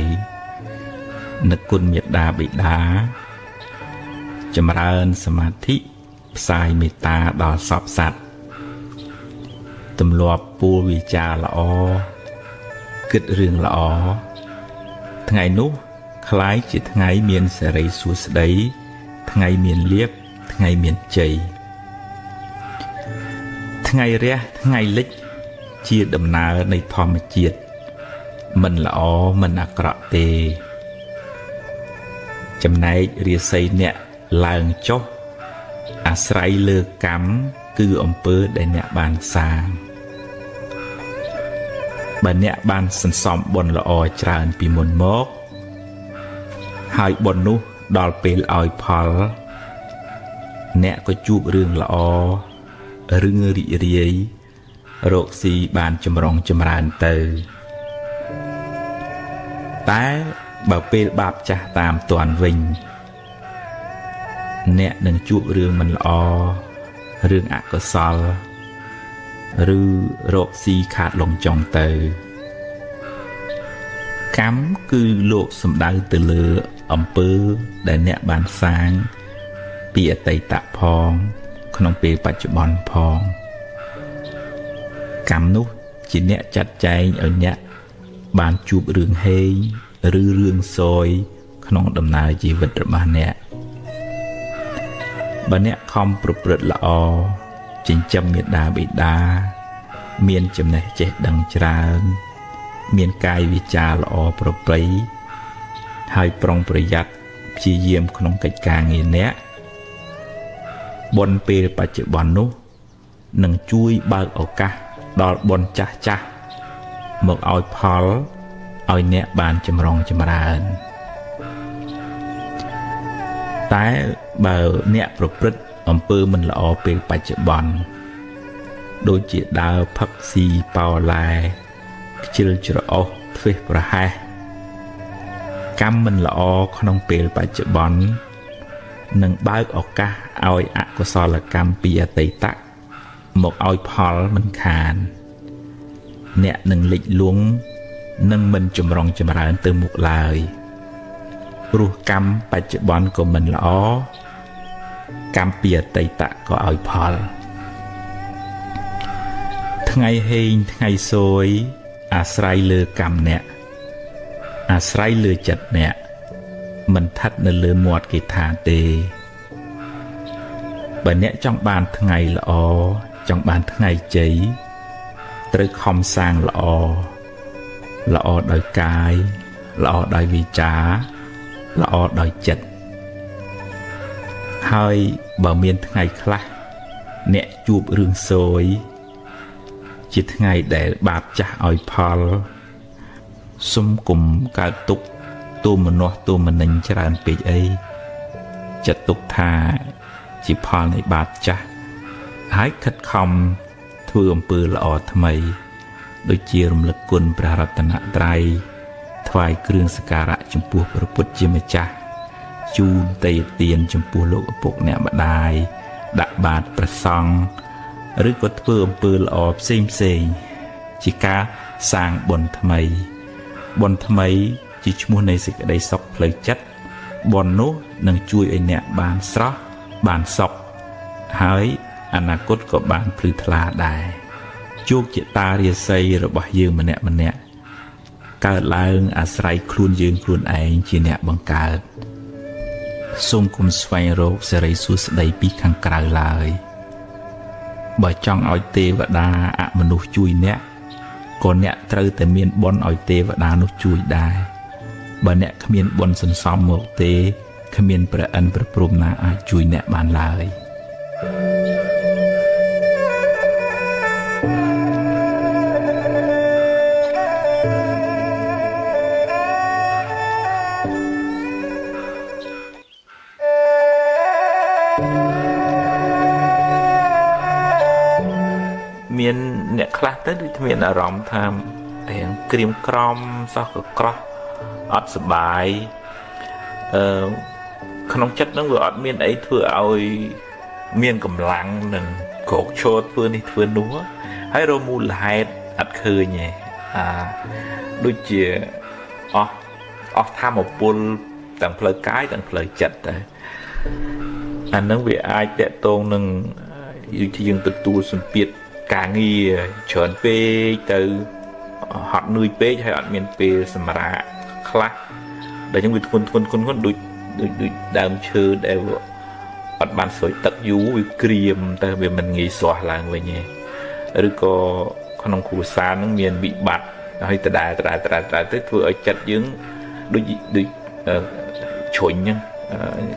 នឹកគុណមេត្តាបិតាចម្រើនសមាធិផ្សាយមេត្តាដល់សពសត្វទម្លាប់ពួរវិចារល្អគិតរឿងល្អថ្ងៃនោះคล้ายជាថ្ងៃមានសេរីសួស្តីថ្ងៃមានលៀបថ្ងៃមានជ័យថ្ងៃរះថ្ងៃលិចជាដំណើរនៃធម្មជាតិមិនល្អមិនអាក្រក់ទេចំណែករាសីអ្នកឡើងចុះអាស្រ័យលើកម្មគឺអំពើដែលអ្នកបានសាងបើអ្នកបានសន្សំបុណ្យល្អច្រើនពីមុនមកហើយបុណ្យនោះដល់ពេលឲ្យផលអ្នកក៏ជួបរឿងល្អរឿងរីករាយរកស៊ីបានចម្រុងចម្រើនទៅតែបើពេលបាបចាស់តាមទាន់វិញអ្នកនឹងជួបរឿងមិនល្អរឿងអកុសលឬរកស៊ីខាតលងចុងទៅកម្មគឺលោកសំដៅទៅលើអំពើដែលអ្នកបានសាងពីអតីតផងក្នុងពេលបច្ចុប្បន្នផងកម្មនោះជាអ្នកចាត់ចែងឲ្យអ្នកបានជួបរឿងហេងឬរឿងសោយក្នុងដំណើរជីវិតរបស់អ្នកបើអ្នកខំប្រព្រឹត្តល្អចិញ្ចឹមមេត្តាបិតាមានចំណេះចេះដឹងច្រើនមានកាយវាចាល្អប្រពៃហើយប្រុងប្រយ័ត្នព្យាយាមក្នុងកិច្ចការងារអ្នកបុណ្យពេលបច្ចុប្បន្ននោះនឹងជួយបើកឱកាសដល់បុណ្យចាស់មកឲ្យផលឲ្យអ្នកបានចម្រុងចម្រើនតែបើអ្នកប្រព្រឹត្តអំពើមិនល្អពេលបច្ចុប្បន្នដូចជាដើរផឹកស៊ីប៉ោឡែខ្ជិលច្រអូស ធ្វើប្រហែសកម្មមិនល្អក្នុងពេលបច្ចុប្បន្ននឹងបើកឱកាសឲ្យអកុសលកម្មពីអតីតមកឲ្យផលមិនខានអ្នកនឹងលិចលង់នឹងមិនចម្រុងចម្រើនទៅមុខឡើយព្រោះកម្មបច្ចុប្បន្នក៏មិនល្អកម្មពីអតីតក៏ឲ្យផលថ្ងៃហេងថ្ងៃសួយអាស្រ័យលើកម្មអ្នកអាស្រ័យលើចិត្តអ្នកមិនឋិតនៅលើមាត់គេថាទេបើអ្នកចង់បានថ្ងៃល្អចង់បានថ្ងៃជ័យត្រូវខំសាងល្អល្អដោយកាយល្អដោយវាចាល្អដោយចិត្តហើយបើមានថ្ងៃខ្លះអ្នកជួបរឿងសួយជាថ្ងៃដែលបាបចាស់ឲ្យផលសុំគុំកើតទុកទូមនោះទូមនិញច្រើនពេកអីចិត្តទុកថាជាផលនៃបាបចាស់ហើយខិតខំធ្វើអំពើល្អថ្មីដូចជារំលឹកគុណព្រះរតនត្រ័យថ្វាយគ្រឿងសក្ការៈចំពោះព្រះពុទ្ធជាម្ចាស់ជូនទេយ្យទានចំពោះលោកឪពុកអ្នកម្ដាយដាក់បាតព្រះសង្ឃឬក៏ធ្វើអំពើល្អផ្សេងជាការសាងបុណ្យថ្មីបុណ្យថ្មីជាឈ្មោះនៃសេចក្តីសុខផ្លូវចិត្តបុណ្យនោះនឹងជួយឲ្យអ្នកបានស្រស់បានសុខហើយអនាគតក៏បានភ្លឺថ្លាដែរជោគជតារាសីរបស់យើងម្នាក់កើតឡើងអាស្រ័យខ្លួនយើងខ្លួនឯងជាអ្នកបង្កើតសូមគុំស្វែងរកសេរីសួស្តីពីខាងក្រៅឡើយបើចង់ឲ្យទេវតាអមនុស្សជួយអ្នកក៏អ្នកត្រូវតែមានបុណ្យឲ្យទេវតានោះជួយដែរបើអ្នកគ្មានបុណ្យសន្សំមកទេគ្មានព្រះអិនព្រះព្រហ្មណាអាចជួយអ្នកបានឡើយមានអ្នកខ្លះទៅដូចមានអារម្មណ៍ថារៀងក្រៀមក្រំសោះក៏ក្រោះអត់សុបាយក្នុងចិត្តហ្នឹងវាអត់មានអីធ្វើឲ្យមានកម្លាំងនឹងក្រោកឈរធ្វើនេះធ្វើនោះហើយរមូលហេតុអត់ឃើញទេដូចជាអស់ធម៌ពលទាំងផ្លូវកាយទាំងផ្លូវចិត្តតែអាហ្នឹងវាអាចតកតងនឹងយើងទទួលសម្ពាធការងារច្រើនពេកទៅហត់នឿយពេកហើយអត់មានពេលសម្រាកខ្លះដែលចឹងវាធ្ងន់ដូចដើមឈើដែលអត់បានស្រោចទឹកយូរវាក្រៀមទៅវាមិនងាយស្រស់ឡើងវិញទេឬក៏ក្នុងគ្រួសារនឹងមានវិបត្តិហើយដដែលទៅធ្វើឲ្យចិត្តយើងដូចជ្រុញហ្នឹង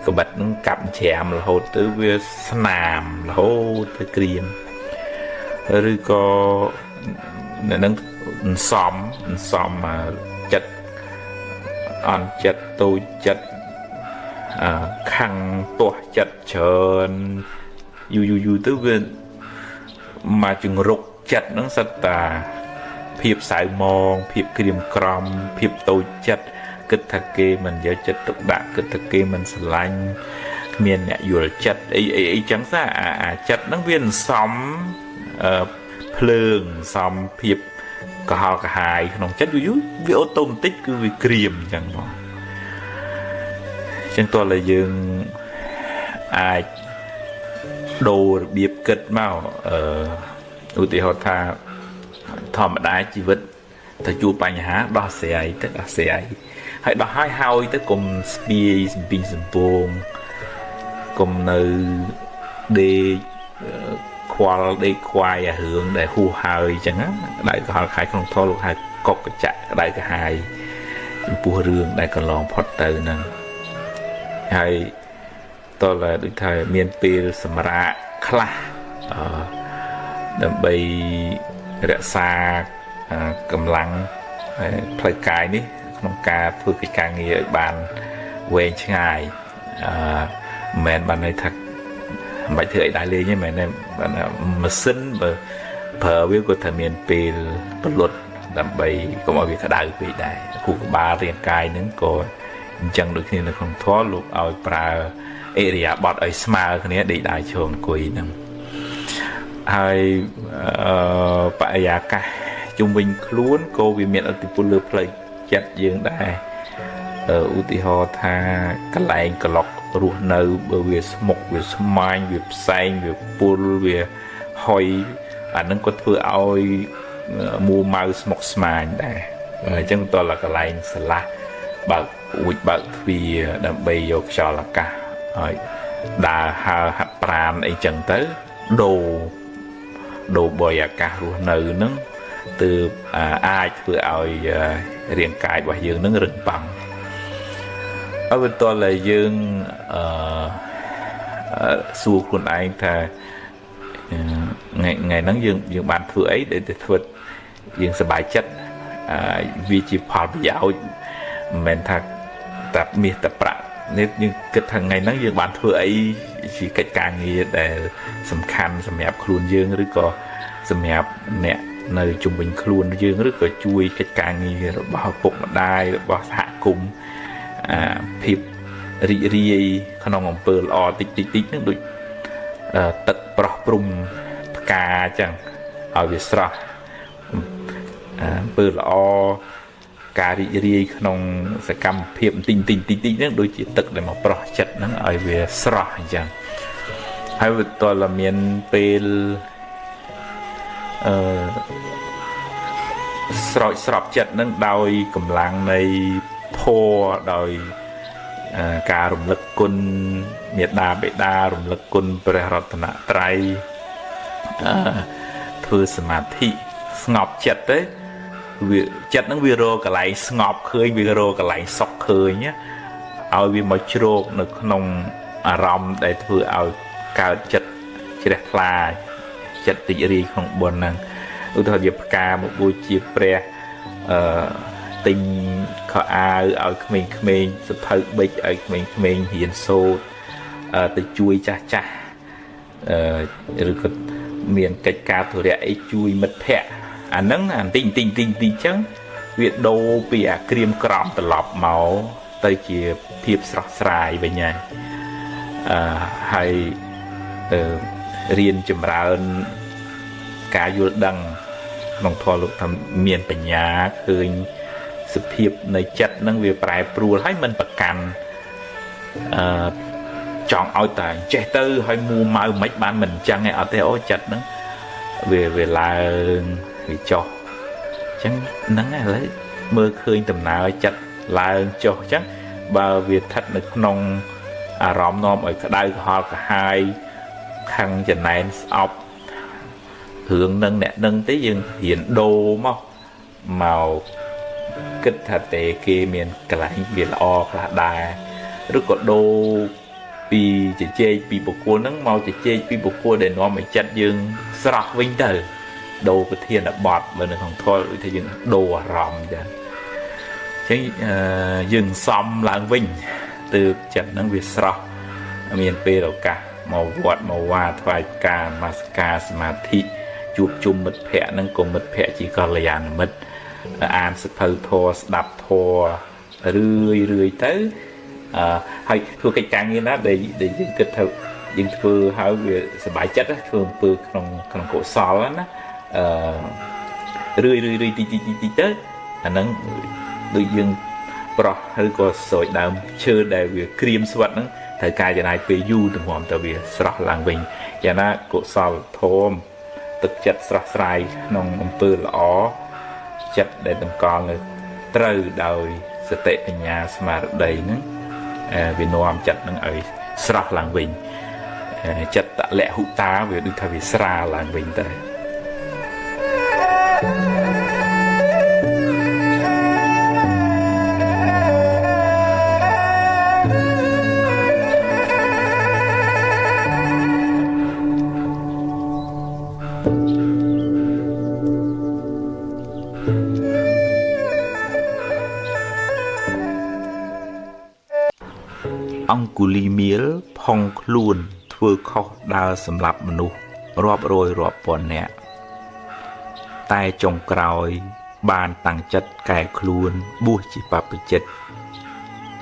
ក្បិតនឹងកាប់ច្រាមរហូតទៅវាស្នាមរហូតទៅក្រៀមឬក៏នឹងសំចិត្តអន់ចិត្តតូចចិត្តខាំងទាស់ចិត្តច្រើនយូរទៅវាមកជង្រុកចិត្តហ្នឹងសិតតាភាពសៅមងភាពក្រៀមក្រំភាពតូចចិត្តគិតថាគេមិនយកចិត្តទុកដាក់គិតថាគេមិនស្រឡាញ់គ្មានអ្នកយល់ចិត្តអីចឹងសាអាចិត្តហ្នឹងវាសំភ្លើងសំភាពកុហកកាហាយក្នុងចិត្តយូរវាអូតូម៉ាទិកគឺវាក្រៀមអញ្ចឹងបងចឹងតើយើងអាចដូររបៀបគិតមកឧទាហរណ៍ថាធម្មតាជីវិតទៅជួបបញ្ហាដោះស្រាយហើយដោះហើយទៅកុំស្ពាយសំពីងសំពងកុំនៅដេកខ្វល់ដេកខ្វាយអារឿងដែលហួសហើយអញ្ចឹងដៅកុហកខាយក្នុងធម៌លោកហៅកុកកចៈដៅកាហាយចំពោះរឿងដែលកន្លងផុតទៅហ្នឹងហើយតើដូចថាមានពេលសម្រាកខ្លះដើម្បីរក្សាកម្លាំងផ្លូវកាយនេះក្នុងការធ្វើកិច្ចការងារឲ្យបានវែងឆ្ងាយមិនមែនបានន័យថាមិនបាច់ធ្វើអីដែរលេងទេមែនទេម៉ាស៊ីនបើប្រើវាក៏ថាមានពេលប្រលត់ đầm bay có mọi việc đau bị đại khu ba riêng cài nứng cô chẳng được khi là không thoát lúc ao pra area bọt ở smart cái này để đại trường quỳ nè hai bạn già cả trung bình luôn cô vì miền ở tỉnh Phu Lư plei chặt dương đại ở Utiho tha cái lại cái lọc ruột nâu bởi vì smoke vì smile vì xanh vì pull vì hoi anh nó có thừa ao mua mau smoke smile đây chẳng tôi là cái lại là bạc uịch bạc vì đam bay vô cho là cả đã hạt pram ấy chẳng tới đồ bồi cả ruột nâu nứng từ ai vừa ao riêng cài và dương nứng rừng bằng ở bên tôi là dương xua con anh thà ngày nắng dương bàn thừa ấy để thuật dương sẽ bài chất vì chỉ phá giáo mình thật tập miệt tập bạc nếu như cái thằng ngày nắng dương bàn thừa ấy chỉ cách càng gì để sầm khăn sầm hẹp luôn dương rồi có sầm hẹp nè nơi trung bình luôn dương rất là chui cách càng gì rồi bao bụng đai bao hạ cung phim ri khăn ông bờ lò tích nó đôi tật bọc prum cà chẳng ở việt sra bờ lò cà ri khăn ông sẽ cầm phim tinh nó đôi chỉ tật để mà bọc chặt nó ở việt sra chẳng hay việt tôi là miền pel srop chặt nó đôi cầm lăng này thô đòi cả rùng lực quân miệt đà bệ đà rùng lực quân Preratana Trai thưa Samadhi ngọc chật đấy chật nó video cả lại ngọc khơi video cả lại sọc khơi nhé ao vì mọi chỗ nó nông rong để thưa ao cao chật chỉ đẹp là chật tỉ ri không buồn năng ưu thời dịp ca một buổi chiều pre tình khó ai ở mình sẽ thử bịch ở mình hiện số từ chui cha rồi có miền cách ca thôi đấy chui mất thẻ nắng tình chẳng việc đâu bị cream crom từ lọc máu tới chỉ thiệp sải về nhà hay riêng chấm ra cá vô đằng nông thôn lúc thầm miền bờ nhà khơi sự hiệp này chặt năng việc bài pru thấy mình bật cành chọn ao tài trẻ tư hay mua mau mấy bạn mình chăng ngày ở theo chặt nó về là vì cho chẳng nắng này lấy mưa khơi tầm nào chặt là cho chắc bà việc thật được nông rõm nom ở cái đây họ cả hai khăn chân này ọc hướng nâng nè nâng tới dừng hiện đồ màu kết thật tế kia miền cả lại biển o là đà rất có đô vì chỉ chê vì bộ cua nắng mau chỉ chê vì bộ cua để nó mới chặt dương sọc vinh tử đồ cái thiên là bọt mà nó không thôi thì dừng đồ ròm chứ chứ dừng xong làng vinh từ chặt nắng việt sọc miền p đầu cả màu vọt màu hoa thoại cả masca samadhi chuột chung mật phẹ nâng cùng mật phẹ chỉ còn là dạng mật an sự thâu thô đập thô rươi tới hay thua cái trang như đó để những cái thâu những thưa hỏi về sự bãi chất á thường từក្នុងcổ sò á rươi tí tới nó tự dưng pro hay có sợi đàm chơi để việc cream sweat nó thời ca giờ này về du từ hôm tới việc sọt làng bình giờ nó cổ sò thôm thực chất sọt sài nông bự lỏ chất để tầm con người trừ đời sự tệ tình nhà mà đầy nữa vì nó chất nó ở sọt làng bình chất tạ lẽ hữu tá về đi thay vì sra làng bình tới ông cù li miel phong luôn thưa khó đa sầm lập manu rọp rồi rọp bòn nè tai trồng còi បានតាំងចិត្តកែខ្លួនបួសជាបព្វជិត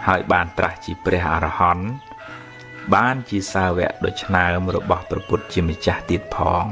ហើយបានត្រាស់ជាព្រះអរហន្តបានជាសាវកដ៏ឆ្នើមរបស់ព្រះពុទ្ធជាម្ចាស់ទៀតផង